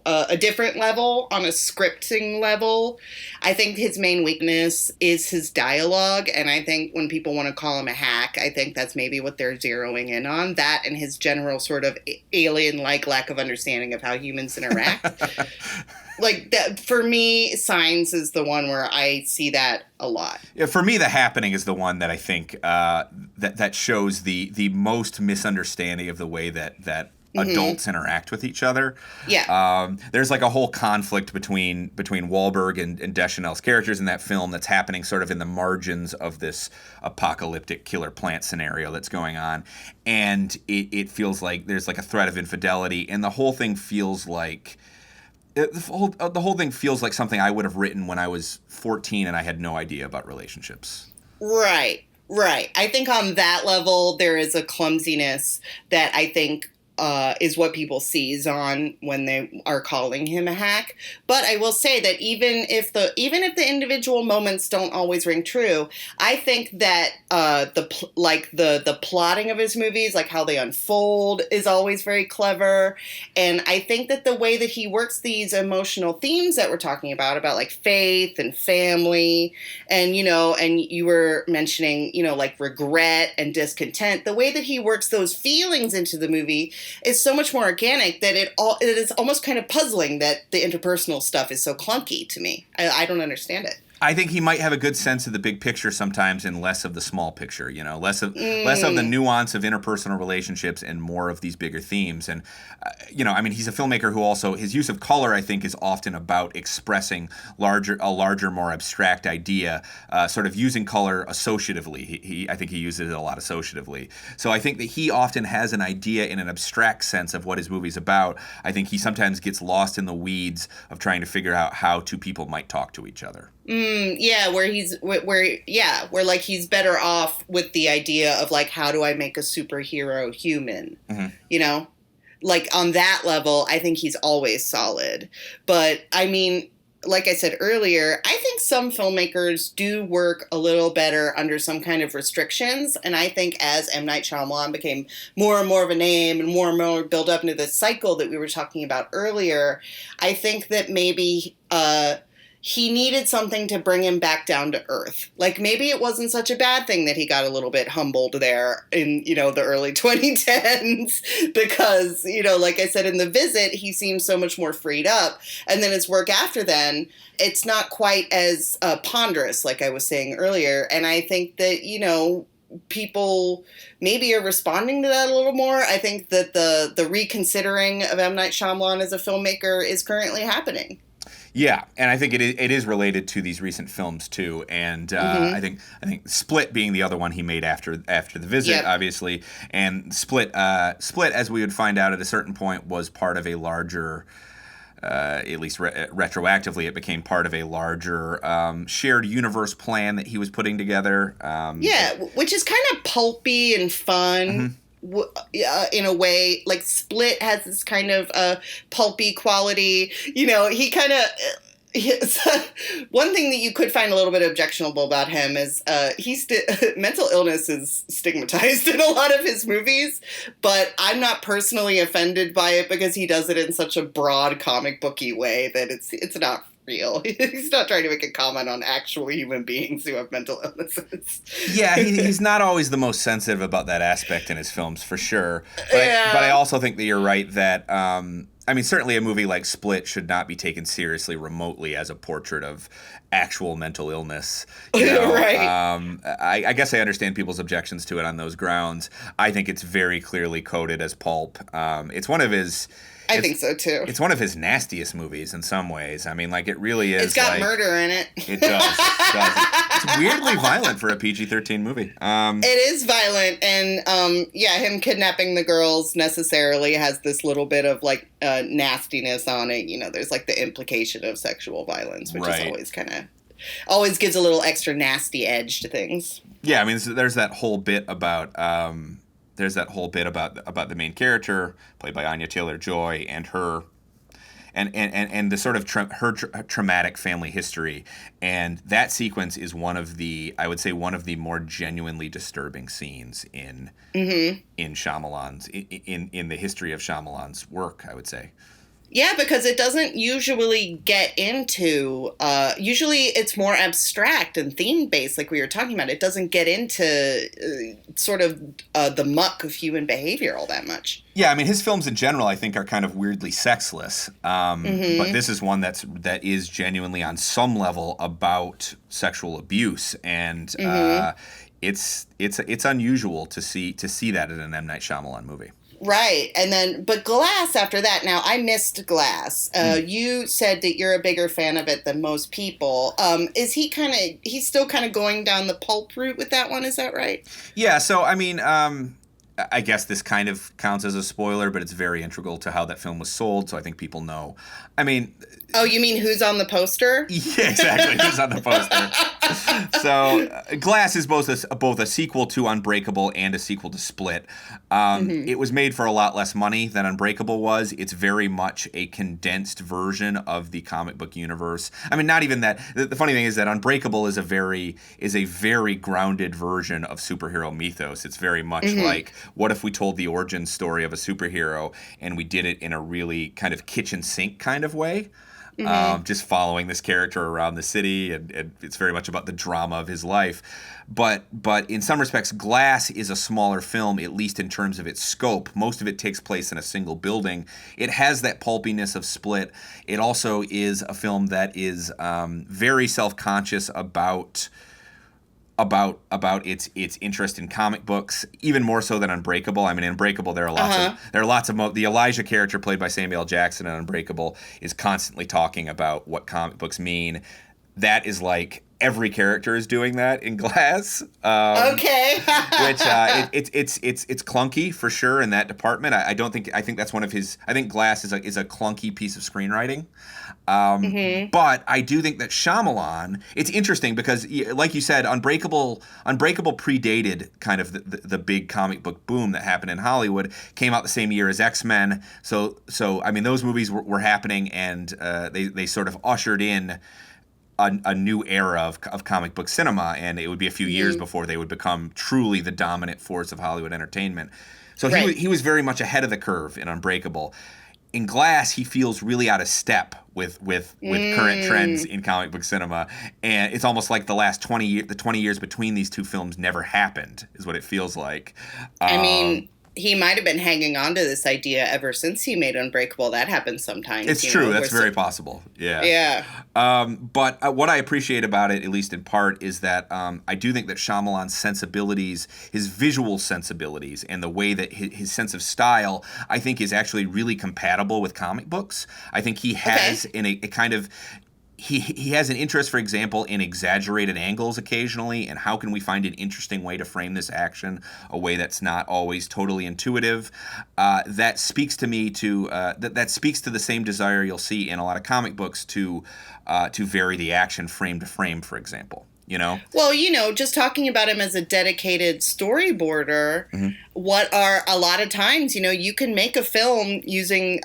a different level, on a scripting level, I think his main weakness is his dialogue, and I think when people want to call him a hack, I think that's maybe what they're zeroing in on, that and his general sort of alien-like lack of understanding of how humans interact. Like that, for me, Signs is the one where I see that a lot. Yeah, for me, The Happening is the one that I think that shows the most misunderstanding of the way that adults interact with each other. Yeah. There's like a whole conflict between Wahlberg and Deschanel's characters in that film that's happening sort of in the margins of this apocalyptic killer plant scenario that's going on, and it feels like there's like a threat of infidelity, and the whole thing feels like. The whole thing feels like something I would have written when I was 14 and I had no idea about relationships. Right. I think on that level, there is a clumsiness that I think is what people seize on when they are calling him a hack. But I will say that even if the individual moments don't always ring true, I think that the plotting of his movies, like how they unfold, is always very clever. And I think that the way that he works these emotional themes that we're talking about like faith and family, and and you were mentioning like regret and discontent, the way that he works those feelings into the movie is so much more organic that it is almost kind of puzzling that the interpersonal stuff is so clunky to me. I don't understand it. I think he might have a good sense of the big picture sometimes and less of the small picture, less of the nuance of interpersonal relationships and more of these bigger themes. And, he's a filmmaker who also, his use of color, I think, is often about expressing a larger, more abstract idea, sort of using color associatively. I think he uses it a lot associatively. So I think that he often has an idea in an abstract sense of what his movie's about. I think he sometimes gets lost in the weeds of trying to figure out how two people might talk to each other. Where like he's better off with the idea of like, how do I make a superhero human? Mm-hmm. Like on that level, I think he's always solid. But I mean, like I said earlier, I think some filmmakers do work a little better under some kind of restrictions. And I think as M. Night Shyamalan became more and more of a name and more built up into this cycle that we were talking about earlier, I think that maybe he needed something to bring him back down to earth. Like maybe it wasn't such a bad thing that he got a little bit humbled there in, the early 2010s because, like I said in The Visit, he seems so much more freed up. And then his work after then, it's not quite as ponderous, like I was saying earlier. And I think that, people maybe are responding to that a little more. I think that the reconsidering of M. Night Shyamalan as a filmmaker is currently happening. Yeah, and I think it is related to these recent films too, and I think Split being the other one he made after The Visit, obviously, and Split as we would find out at a certain point was part of a larger, at least retroactively, it became part of a larger shared universe plan that he was putting together. Which is kind of pulpy and fun. Mm-hmm. In a way, like Split has this kind of pulpy quality. He kind of... one thing that you could find a little bit objectionable about him is mental illness is stigmatized in a lot of his movies, but I'm not personally offended by it because he does it in such a broad comic booky way that it's not real. He's not trying to make a comment on actual human beings who have mental illnesses. Yeah, he's not always the most sensitive about that aspect in his films, for sure. But I also think that you're right that, certainly a movie like Split should not be taken seriously remotely as a portrait of actual mental illness. Right. I guess I understand people's objections to it on those grounds. I think it's very clearly coded as pulp. It's one of his... I think so too. It's one of his nastiest movies in some ways. I mean, like it really is. It's got murder in it. It does. It's weirdly violent for a PG-13 movie. It is violent, and him kidnapping the girls necessarily has this little bit of like nastiness on it. There's like the implication of sexual violence, which is always gives a little extra nasty edge to things. Yeah, I mean, there's that whole bit about. There's that whole bit about the main character, played by Anya Taylor-Joy, and her and the sort of her traumatic family history, and that sequence is one of the, I would say, one of the more genuinely disturbing scenes in Shyamalan's in the history of Shyamalan's work, I would say. Yeah, because it doesn't usually get into, usually it's more abstract and theme-based, like we were talking about. It doesn't get into sort of the muck of human behavior all that much. Yeah, I mean, his films in general, I think, are kind of weirdly sexless. But this is one that is genuinely on some level about sexual abuse, and it's unusual to see that in an M. Night Shyamalan movie. Right. And then, but Glass after that, now I missed Glass. You said that you're a bigger fan of it than most people. Is he he's still kind of going down the pulp route with that one? Is that right? Yeah. So, I mean, I guess this kind of counts as a spoiler, but it's very integral to how that film was sold. So I think people know. I mean, oh, you mean who's on the poster? Yeah, exactly. Who's on the poster? So, Glass is both a sequel to Unbreakable and a sequel to Split. It was made for a lot less money than Unbreakable was. It's very much a condensed version of the comic book universe. I mean, not even that. The funny thing is that Unbreakable is a very grounded version of superhero mythos. It's very much like, what if we told the origin story of a superhero and we did it in a really kind of kitchen sink kind of way? Just following this character around the city, and it's very much about the drama of his life. But in some respects, Glass is a smaller film, at least in terms of its scope. Most of it takes place in a single building. It has that pulpiness of Split. It also is a film that is very self-conscious about its interest in comic books, even more so than Unbreakable. I mean, in Unbreakable, there are lots of the Elijah character played by Samuel L. Jackson in Unbreakable is constantly talking about what comic books mean. That is like every character is doing that in Glass. Okay. Which it's clunky for sure in that department. I think that's one of his. I think Glass is a clunky piece of screenwriting. But I do think that Shyamalan, it's interesting because, like you said, Unbreakable predated kind of the big comic book boom that happened in Hollywood. Came out the same year as X-Men. So I mean, those movies were happening, and they sort of ushered in a new era of comic book cinema, and it would be a few years before they would become truly the dominant force of Hollywood entertainment. So he was very much ahead of the curve in Unbreakable. In Glass, he feels really out of step with current trends in comic book cinema, and it's almost like the 20 years between these two films never happened, is what it feels like. I mean, he might have been hanging on to this idea ever since he made Unbreakable. That happens sometimes. It's true. That's very possible. Yeah. Yeah. But what I appreciate about it, at least in part, is that I do think that Shyamalan's sensibilities, his visual sensibilities, and the way that his sense of style, I think, is actually really compatible with comic books. I think he has a kind of... He has an interest, for example, in exaggerated angles occasionally, and how can we find an interesting way to frame this action, a way that's not always totally intuitive. That speaks to me that speaks to the same desire you'll see in a lot of comic books to vary the action frame to frame, for example. You know? Well, just talking about him as a dedicated storyboarder, what are a lot of times, you can make a film using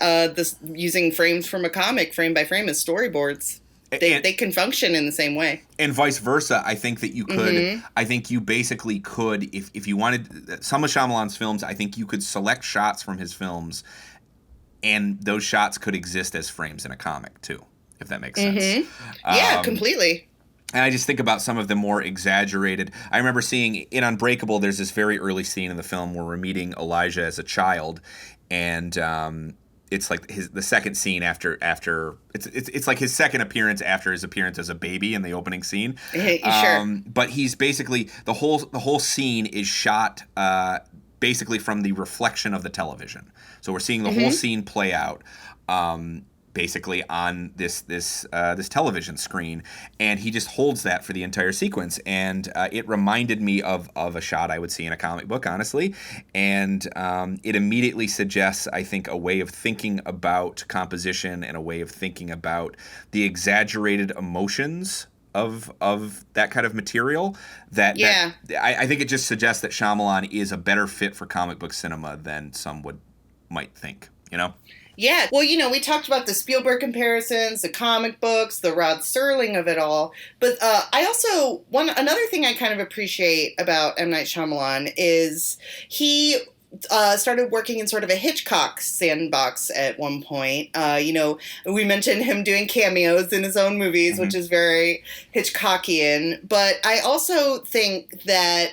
frames from a comic, frame by frame, as storyboards. They can function in the same way. And vice versa. I think that you could, I think you basically could, if you wanted, some of Shyamalan's films, I think you could select shots from his films, and those shots could exist as frames in a comic too, if that makes sense. Yeah, completely. And I just think about some of the more exaggerated. I remember seeing in Unbreakable, there's this very early scene in the film where we're meeting Elijah as a child, and it's like the second scene after it's like his second appearance after his appearance as a baby in the opening scene. Sure. But he's basically the whole scene is shot basically from the reflection of the television. So we're seeing the whole scene play out. Basically on this television screen, and he just holds that for the entire sequence, and it reminded me of a shot I would see in a comic book, honestly, and it immediately suggests, I think, a way of thinking about composition and a way of thinking about the exaggerated emotions of that kind of material. I think it just suggests that Shyamalan is a better fit for comic book cinema than some might think, Yeah. Well, we talked about the Spielberg comparisons, the comic books, the Rod Serling of it all. But I also, another thing I kind of appreciate about M. Night Shyamalan is he started working in sort of a Hitchcock sandbox at one point. We mentioned him doing cameos in his own movies, mm-hmm. which is very Hitchcockian. But I also think that,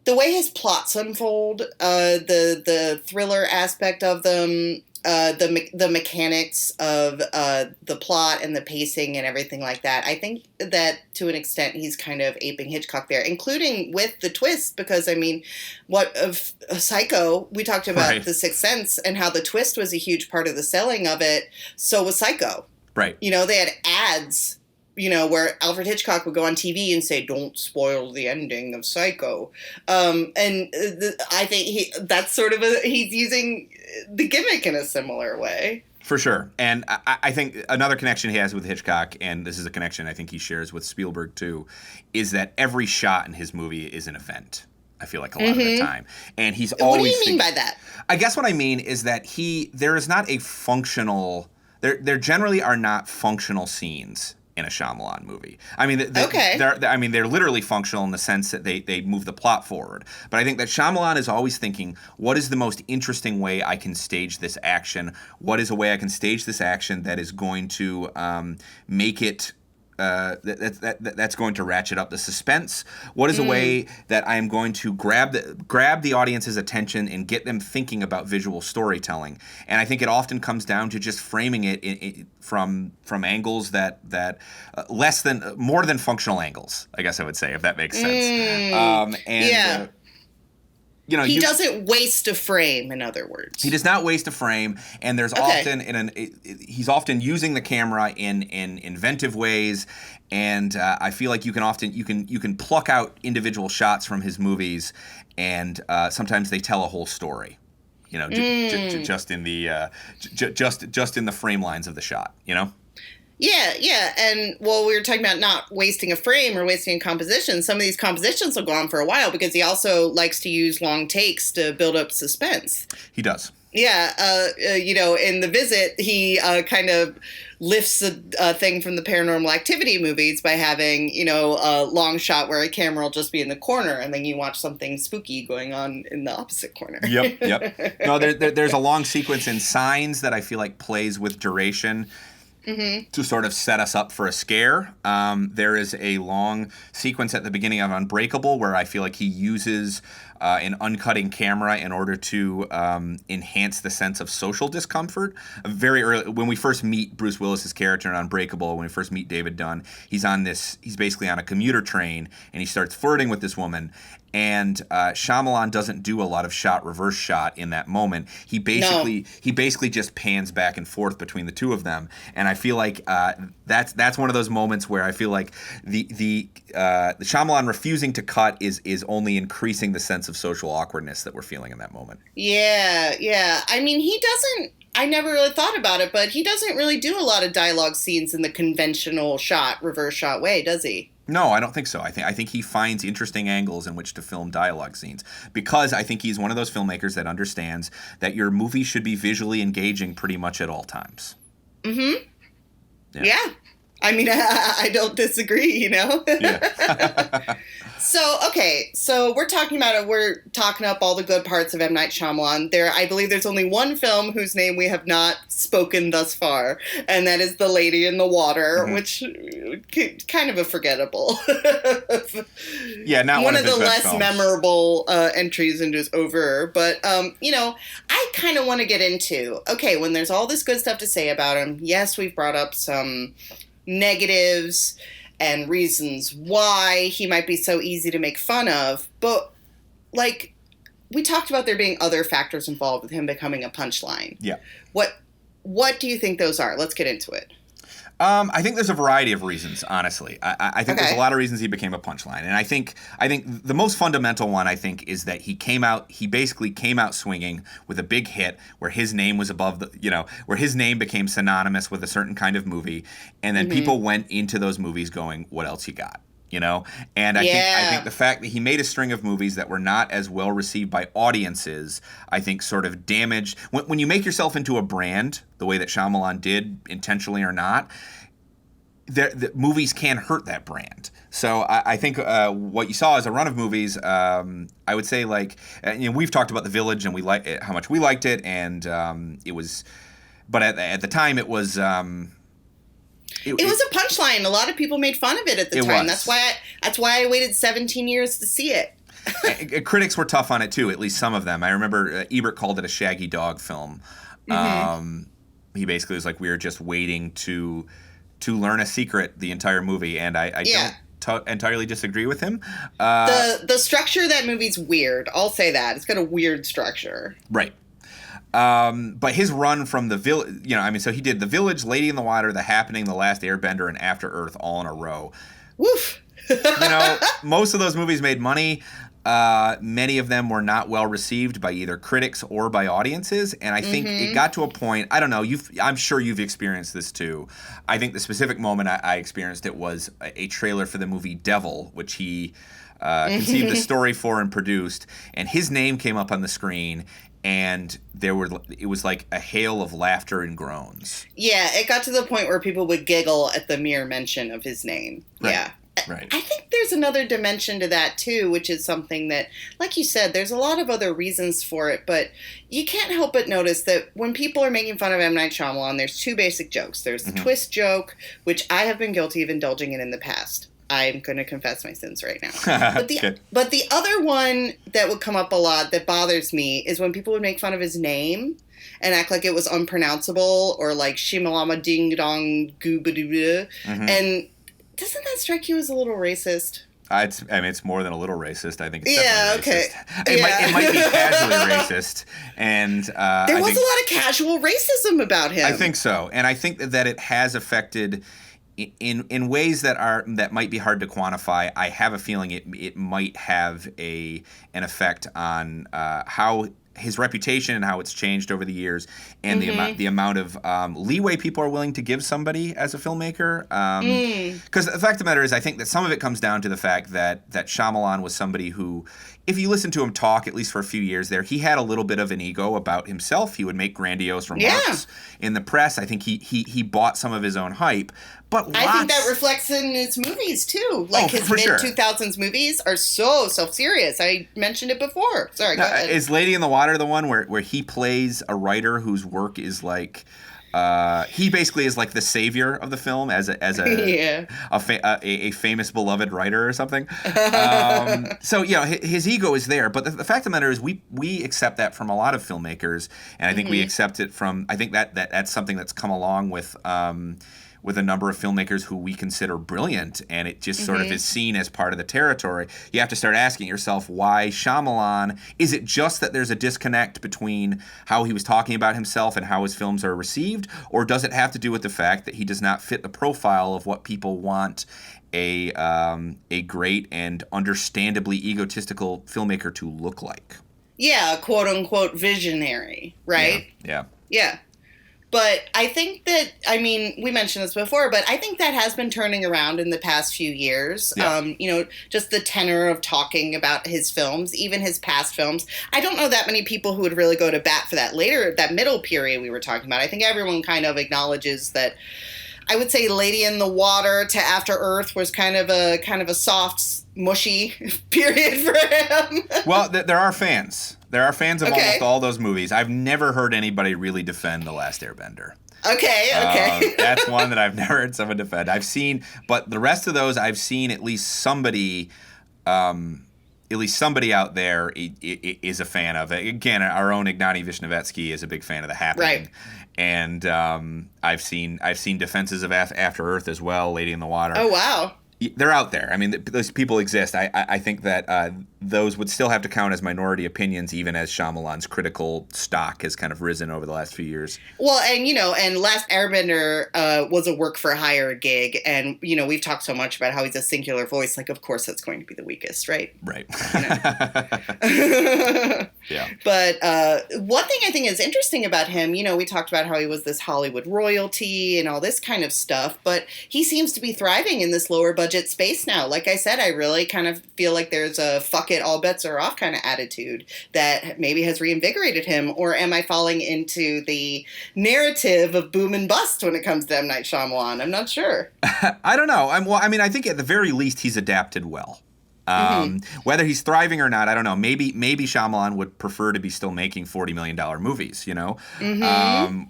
the way his plots unfold, the thriller aspect of them, the mechanics of the plot and the pacing and everything like that, I think that to an extent he's kind of aping Hitchcock there, including with the twist, because what of Psycho, we talked about right. The Sixth Sense and how the twist was a huge part of the selling of it. So was Psycho. Right. They had ads, where Alfred Hitchcock would go on TV and say, "Don't spoil the ending of Psycho." I think that's sort of he's using the gimmick in a similar way. For sure. And I think another connection he has with Hitchcock, and this is a connection I think he shares with Spielberg too, is that every shot in his movie is an event. I feel like a lot mm-hmm. of the time. And he's always... What do you mean by that? I guess what I mean is that there is not a functional... There generally are not functional scenes in a Shyamalan movie. I mean, they're literally functional in the sense that they move the plot forward. But I think that Shyamalan is always thinking, what is the most interesting way I can stage this action? What is a way I can stage this action that is going to make it that's going to ratchet up the suspense? What is a way that I am going to grab the audience's attention and get them thinking about visual storytelling? And I think it often comes down to just framing it from angles that more than functional angles, I guess I would say, if that makes sense. He doesn't waste a frame, in other words. He does not waste a frame, and there's often he's often using the camera in inventive ways, and I feel like you can pluck out individual shots from his movies, and sometimes they tell a whole story. Just in the frame lines of the shot. Yeah, and we were talking about not wasting a frame or wasting a composition. Some of these compositions will go on for a while because he also likes to use long takes to build up suspense. He does. Yeah, in The Visit, he kind of lifts a thing from the Paranormal Activity movies by having, a long shot where a camera will just be in the corner, and then you watch something spooky going on in the opposite corner. Yep. No, there's a long sequence in Signs that I feel like plays with duration. Mm-hmm. To sort of set us up for a scare. There is a long sequence at the beginning of Unbreakable where I feel like he uses an uncutting camera in order to enhance the sense of social discomfort. Very early, when we first meet Bruce Willis's character in Unbreakable, when we first meet David Dunn, he's basically on a commuter train and he starts flirting with this woman. And Shyamalan doesn't do a lot of reverse shot in that moment. He basically just pans back and forth between the two of them, and I feel like that's one of those moments where I feel like the Shyamalan refusing to cut is only increasing the sense of social awkwardness that we're feeling in that moment. Yeah. I mean, he doesn't. I never really thought about it, but he doesn't really do a lot of dialogue scenes in the conventional reverse shot way, does he? No, I don't think so. I think he finds interesting angles in which to film dialogue scenes because I think he's one of those filmmakers that understands that your movie should be visually engaging pretty much at all times. Mm-hmm. Yeah. I mean, I don't disagree, Yeah. So we're talking up all the good parts of M. Night Shyamalan. I believe there's only one film whose name we have not spoken thus far, and that is The Lady in the Water, mm-hmm. which kind of a forgettable. Yeah, not one of the less films. Memorable entries into his over. But, I kind of want to get into, when there's all this good stuff to say about him, yes, we've brought up some negatives and reasons why he might be so easy to make fun of. But, we talked about there being other factors involved with him becoming a punchline. Yeah. What do you think those are? Let's get into it. I think there's a variety of reasons, honestly. I think there's a lot of reasons he became a punchline. And I think the most fundamental one, I think, is that he basically came out swinging with a big hit where his name was above where his name became synonymous with a certain kind of movie. And then mm-hmm. people went into those movies going, what else you got? you know? And I think the fact that he made a string of movies that were not as well received by audiences, I think sort of damaged. When you make yourself into a brand, the way that Shyamalan did, intentionally or not, the movies can hurt that brand. So I think what you saw is a run of movies. I would say, like, we've talked about The Village and how much we liked it, and it was, but at the time it was. It was a punchline. A lot of people made fun of it at the time. Was. That's why I waited 17 years to see it. Critics were tough on it too, at least some of them. I remember Ebert called it a shaggy dog film. He basically was like, we were just waiting to learn a secret the entire movie, and I don't entirely disagree with him. The structure of that movie's weird. I'll say that. It's got a weird structure. Right. But his run from The Village, so he did The Village, Lady in the Water, The Happening, The Last Airbender, and After Earth all in a row. Woof. Most of those movies made money. Many of them were not well received by either critics or by audiences. And I think it got to a point, I don't know, I'm sure you've experienced this too. I think the specific moment I experienced it was a trailer for the movie Devil, which he conceived the story for and produced. And his name came up on the screen. And it was like a hail of laughter and groans. Yeah, it got to the point where people would giggle at the mere mention of his name. Right. Yeah. Right. I think there's another dimension to that, too, which is something that, like you said, there's a lot of other reasons for it, but you can't help but notice that when people are making fun of M. Night Shyamalan, there's two basic jokes. There's the twist joke, which I have been guilty of indulging in the past. I'm going to confess my sins right now. But the other one that would come up a lot that bothers me is when people would make fun of his name and act like it was unpronounceable or like Shimalama Ding Dong Goobadoo. And doesn't that strike you as a little racist? It's more than a little racist. I think it's definitely racist. It might be casually racist. And there was a lot of casual racism about him. I think so. And I think that it has affected in ways that might be hard to quantify. I have a feeling it might have an effect on how his reputation and how it's changed over the years, and the amount of leeway people are willing to give somebody as a filmmaker. Because the fact of the matter is, I think that some of it comes down to the fact that Shyamalan was somebody who, if you listen to him talk, at least for a few years there, he had a little bit of an ego about himself. He would make grandiose remarks in the press. I think he bought some of his own hype. But I think that reflects in his movies, too. Like, his mid-2000s movies are so self-serious. I mentioned it before. Sorry, go ahead. Is Lady in the Water the one where he plays a writer whose work is like... he basically is like the savior of the film as a famous beloved writer or something. So his ego is there, but the fact of the matter is we accept that from a lot of filmmakers, and I think we accept it from. I think that's something that's come along with a number of filmmakers who we consider brilliant, and it just sort of is seen as part of the territory. You have to start asking yourself, why Shyamalan? Is it just that there's a disconnect between how he was talking about himself and how his films are received, or does it have to do with the fact that he does not fit the profile of what people want a great and understandably egotistical filmmaker to look like? Yeah, quote-unquote visionary, right? Yeah. But I think that, we mentioned this before, but I think that has been turning around in the past few years. Yeah. Just the tenor of talking about his films, even his past films. I don't know that many people who would really go to bat for that middle period we were talking about. I think everyone kind of acknowledges that. I would say Lady in the Water to After Earth was kind of a soft, mushy period for him. Well, there are fans. There are fans of almost all those movies. I've never heard anybody really defend The Last Airbender. Okay. That's one that I've never heard someone defend. But the rest of those I've seen at least somebody out there is a fan of it. Again, our own Ignatiy Vishnevetsky is a big fan of The Happening. Right. And I've seen defenses of After Earth as well, Lady in the Water. Oh, wow. They're out there. I mean, those people exist. I think that those would still have to count as minority opinions, even as Shyamalan's critical stock has kind of risen over the last few years. Well, and Last Airbender was a work-for-hire gig, and, we've talked so much about how he's a singular voice, like, of course that's going to be the weakest, right? Right. Yeah. But one thing I think is interesting about him, we talked about how he was this Hollywood royalty and all this kind of stuff, but he seems to be thriving in this lower-budget budget space now. Like I said, I really kind of feel like there's a fuck it, all bets are off kind of attitude that maybe has reinvigorated him. Or am I falling into the narrative of boom and bust when it comes to M. Night Shyamalan? I'm not sure. I don't know. I think at the very least he's adapted well. Whether he's thriving or not, I don't know. Maybe Shyamalan would prefer to be still making $40 million movies,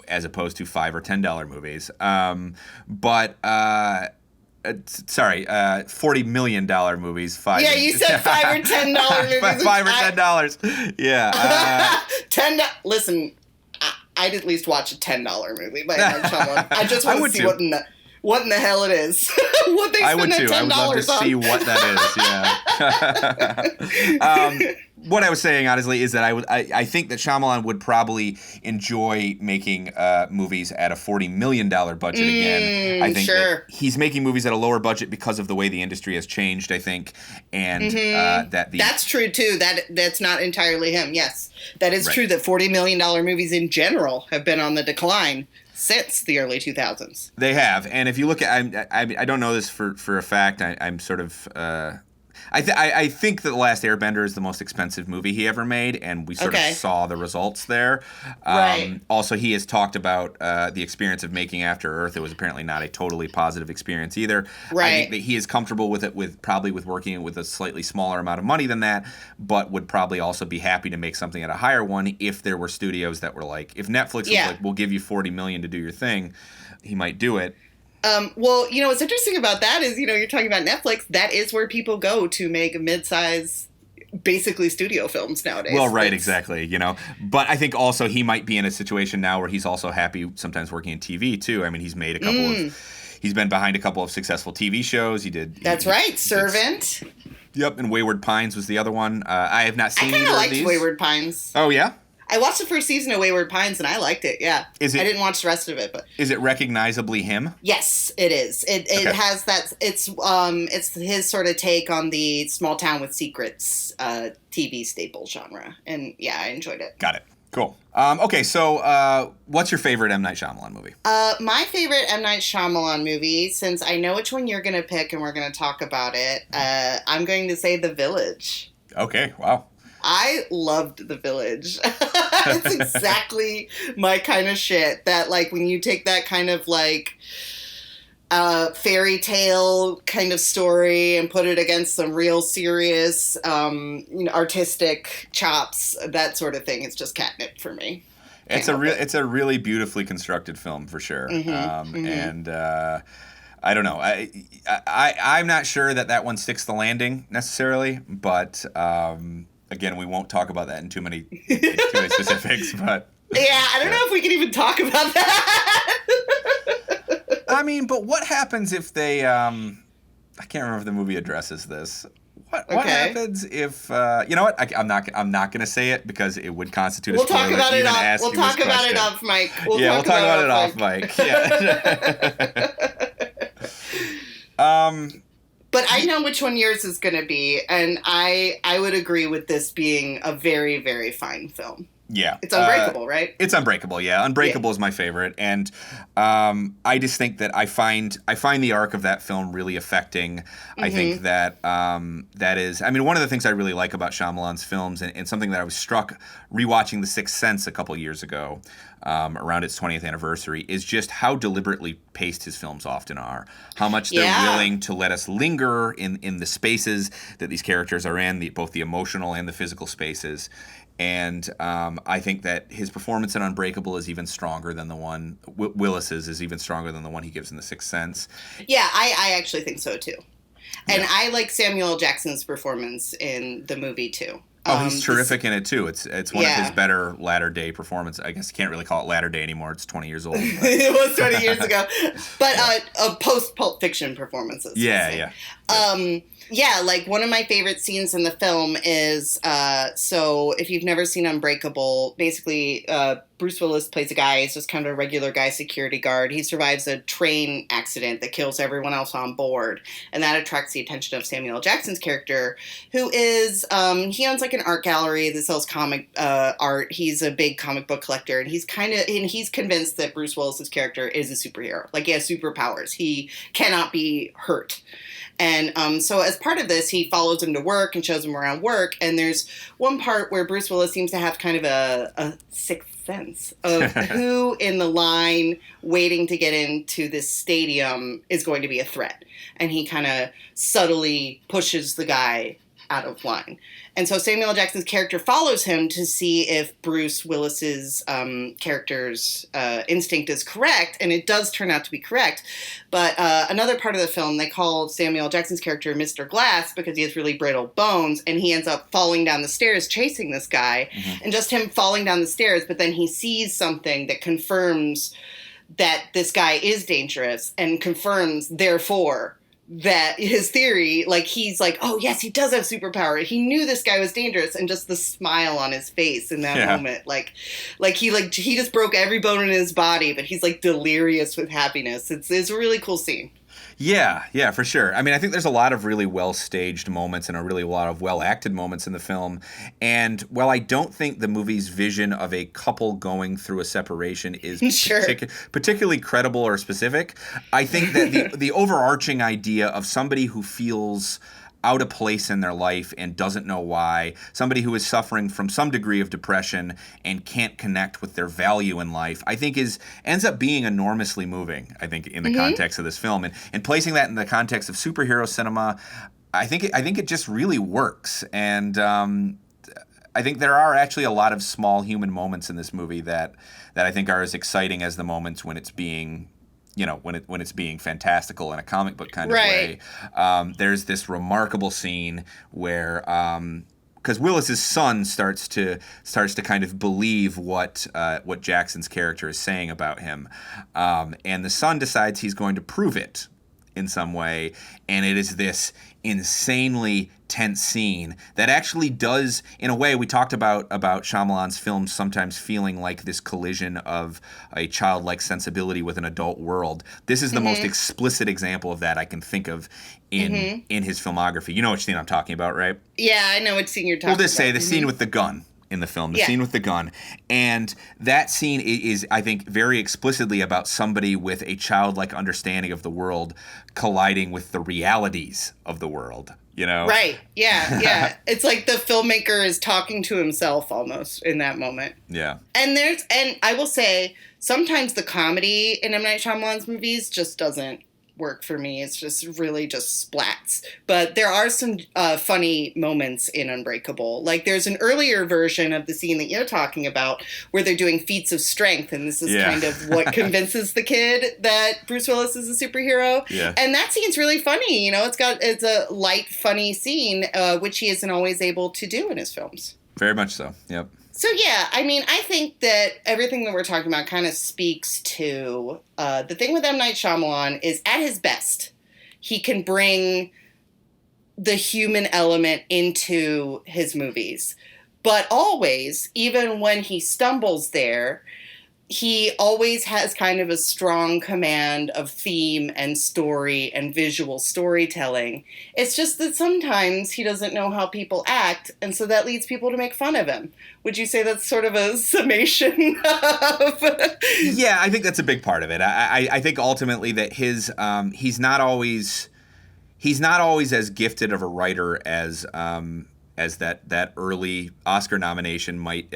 as opposed to $5 or $10 movies. $40 million movies. Yeah, you said $5 or $10 movies. $5 or $10. Yeah. Listen, I'd at least watch a $10 movie by M. Night Shyamalan. I just want to see what in the hell it is. What they spend that $10 on. I would love to see what that is, yeah. What I was saying, honestly, is that I think that Shyamalan would probably enjoy making movies at a $40 million budget again. I think that he's making movies at a lower budget because of the way the industry has changed, I think. And that's true, too. That's not entirely him, yes. That is true that $40 million movies in general have been on the decline since the early 2000s. They have. And if you look at, I don't know this for a fact, I'm sort of, I think that The Last Airbender is the most expensive movie he ever made, and we sort of saw the results there. Right. Also, he has talked about the experience of making After Earth. It was apparently not a totally positive experience either. Right. I think that he is comfortable with it, probably with working with a slightly smaller amount of money than that, but would probably also be happy to make something at a higher one if there were studios that were like, if Netflix was like, we'll give you $40 million to do your thing, he might do it. Well, what's interesting about that is, you're talking about Netflix. That is where people go to make mid-size, basically studio films nowadays. Well, right, exactly. But I think also he might be in a situation now where he's also happy sometimes working in TV too. I mean, he's made a couple he's been behind a couple of successful TV shows. That's right, Servant. Yep, and Wayward Pines was the other one. I have not seen either of these. I kind of liked Wayward Pines. Oh, yeah? I watched the first season of Wayward Pines, and I liked it, yeah. I didn't watch the rest of it, but... Is it recognizably him? Yes, it is. It has that... It's his sort of take on the small town with secrets TV staple genre. And, yeah, I enjoyed it. Got it. Cool. Okay, so what's your favorite M. Night Shyamalan movie? My favorite M. Night Shyamalan movie, since I know which one you're going to pick and we're going to talk about it, I'm going to say The Village. Okay, wow. I loved The Village. It's exactly my kind of shit. That, like, when you take that kind of, like, fairy tale kind of story and put it against some real serious, artistic chops, that sort of thing, it's just catnip for me. It's a really beautifully constructed film, for sure. And I don't know. I'm not sure that one sticks the landing, necessarily, but... Again, we won't talk about that in too many specifics, but... Yeah, I don't know if we can even talk about that. I mean, but what happens if they... I can't remember if the movie addresses this. What happens if... you know what? I'm not going to say it because it would constitute a spoiler. We'll talk about it off mic. We'll talk about it off mic. Yeah. But I know which one yours is going to be, and I would agree with this being a very, very fine film. Yeah. It's Unbreakable, right? It's Unbreakable, yeah. Unbreakable is my favorite, and I just think that I find the arc of that film really affecting. I think that that is... I mean, one of the things I really like about Shyamalan's films, and something that I was struck rewatching The Sixth Sense a couple years ago, around its 20th anniversary, is just how deliberately paced his films often are. How much they're willing to let us linger in the spaces that these characters are in, both the emotional and the physical spaces. And I think that his performance in Unbreakable is even stronger than the one... Willis's is even stronger than the one he gives in The Sixth Sense. Yeah, I actually think so, too. And I like Samuel L. Jackson's performance in the movie, too. Oh, he's terrific in it, too. It's one of his better latter-day performances. I guess you can't really call it latter-day anymore. It's 20 years old. It was 20 years ago. But post-Pulp Fiction performances. Yeah. Yeah, like one of my favorite scenes in the film is, so if you've never seen Unbreakable, basically Bruce Willis plays a guy. He's just kind of a regular guy, security guard. He survives a train accident that kills everyone else on board. And that attracts the attention of Samuel L. Jackson's character, who is, he owns like an art gallery that sells comic art. He's a big comic book collector. And he's convinced that Bruce Willis's character is a superhero. Like, he has superpowers. He cannot be hurt. And so as part of this, he follows him to work and shows him around work. And there's one part where Bruce Willis seems to have kind of a sixth sense of who in the line waiting to get into this stadium is going to be a threat. And he kind of subtly pushes the guy out of line. And so Samuel L. Jackson's character follows him to see if Bruce Willis's character's instinct is correct, and it does turn out to be correct. But another part of the film, they call Samuel L. Jackson's character Mr. Glass because he has really brittle bones, and he ends up falling down the stairs chasing this guy, and just him falling down the stairs, but then he sees something that confirms that this guy is dangerous, and confirms, therefore, that his theory, like, he's like, oh yes, he does have superpower. He knew this guy was dangerous, and just the smile on his face in that moment, like he just broke every bone in his body, but he's like delirious with happiness. It's a really cool scene. Yeah, for sure. I mean, I think there's a lot of really well-staged moments and a lot of well-acted moments in the film. And while I don't think the movie's vision of a couple going through a separation is particularly credible or specific, I think that the overarching idea of somebody who feels out of place in their life and doesn't know why, somebody who is suffering from some degree of depression and can't connect with their value in life, I think ends up being enormously moving, I think, in the context of this film. And placing that in the context of superhero cinema, I think it just really works. And I think there are actually a lot of small human moments in this movie that I think are as exciting as the moments when it's being when it's being fantastical in a comic book kind of way. There's this remarkable scene where because Willis's son starts to kind of believe what Jackson's character is saying about him, and the son decides he's going to prove it in some way, and it is this insanely tense scene that actually does, in a way, we talked about Shyamalan's films sometimes feeling like this collision of a childlike sensibility with an adult world. This is the most explicit example of that I can think of in his filmography. You know which scene I'm talking about, right? Yeah, I know which scene you're talking about. We'll just say the scene with the gun in the film, the scene with the gun. And that scene is, I think, very explicitly about somebody with a childlike understanding of the world colliding with the realities of the world, you know? Right, yeah. It's like the filmmaker is talking to himself almost in that moment. Yeah. And I will say, sometimes the comedy in M. Night Shyamalan's movies just doesn't work for me. It's just really just splats. But there are some funny moments in Unbreakable. Like, there's an earlier version of the scene that you're talking about where they're doing feats of strength, and this is kind of what convinces the kid that Bruce Willis is a superhero. Yeah. And that scene's really funny. You know, it's a light, funny scene, which he isn't always able to do in his films. Very much so. Yep. So, yeah, I mean, I think that everything that we're talking about kind of speaks to the thing with M. Night Shyamalan is, at his best, he can bring the human element into his movies. But always, even when he stumbles there, he always has kind of a strong command of theme and story and visual storytelling. It's just that sometimes he doesn't know how people act, and so that leads people to make fun of him. Would you say that's sort of a summation of... Yeah, I think that's a big part of it. I think ultimately that he's not always as gifted of a writer as that early Oscar nomination might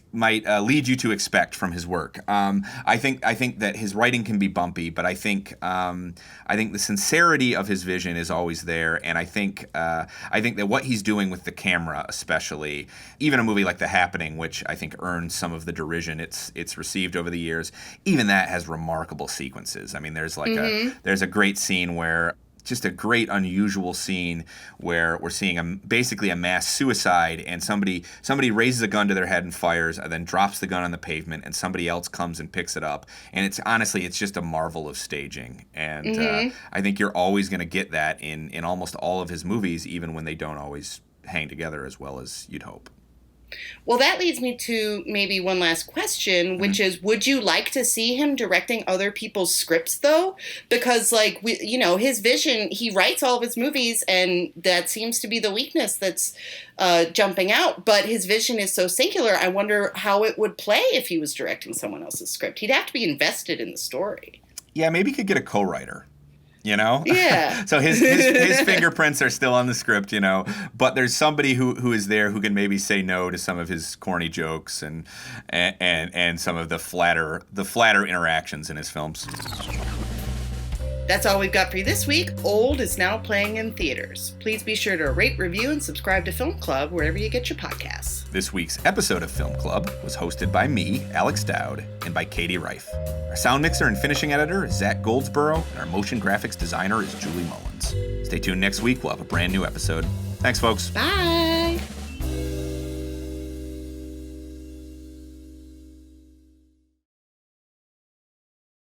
lead you to expect from his work. I think that his writing can be bumpy, but I think the sincerity of his vision is always there, and I think that what he's doing with the camera, especially, even a movie like The Happening, which I think earned some of the derision it's received over the years, even that has remarkable sequences. I mean, there's a great scene where. Just a great, unusual scene where we're seeing basically a mass suicide, and somebody raises a gun to their head and fires, and then drops the gun on the pavement, and somebody else comes and picks it up. And it's just a marvel of staging. And I think you're always going to get that in almost all of his movies, even when they don't always hang together as well as you'd hope. Well, that leads me to maybe one last question, which is, would you like to see him directing other people's scripts, though? Because, like, his vision, he writes all of his movies, and that seems to be the weakness that's jumping out. But his vision is so singular, I wonder how it would play if he was directing someone else's script. He'd have to be invested in the story. Yeah, maybe he could get a co-writer. Yeah. So his fingerprints are still on the script, but there's somebody who is there who can maybe say no to some of his corny jokes and some of the flatter interactions in his films. That's all we've got for you this week. Old is now playing in theaters. Please be sure to rate, review, and subscribe to Film Club wherever you get your podcasts. This week's episode of Film Club was hosted by me, Alex Dowd, and by Katie Rife. Our sound mixer and finishing editor is Zach Goldsboro, and our motion graphics designer is Julie Mullins. Stay tuned next week. We'll have a brand new episode. Thanks, folks. Bye.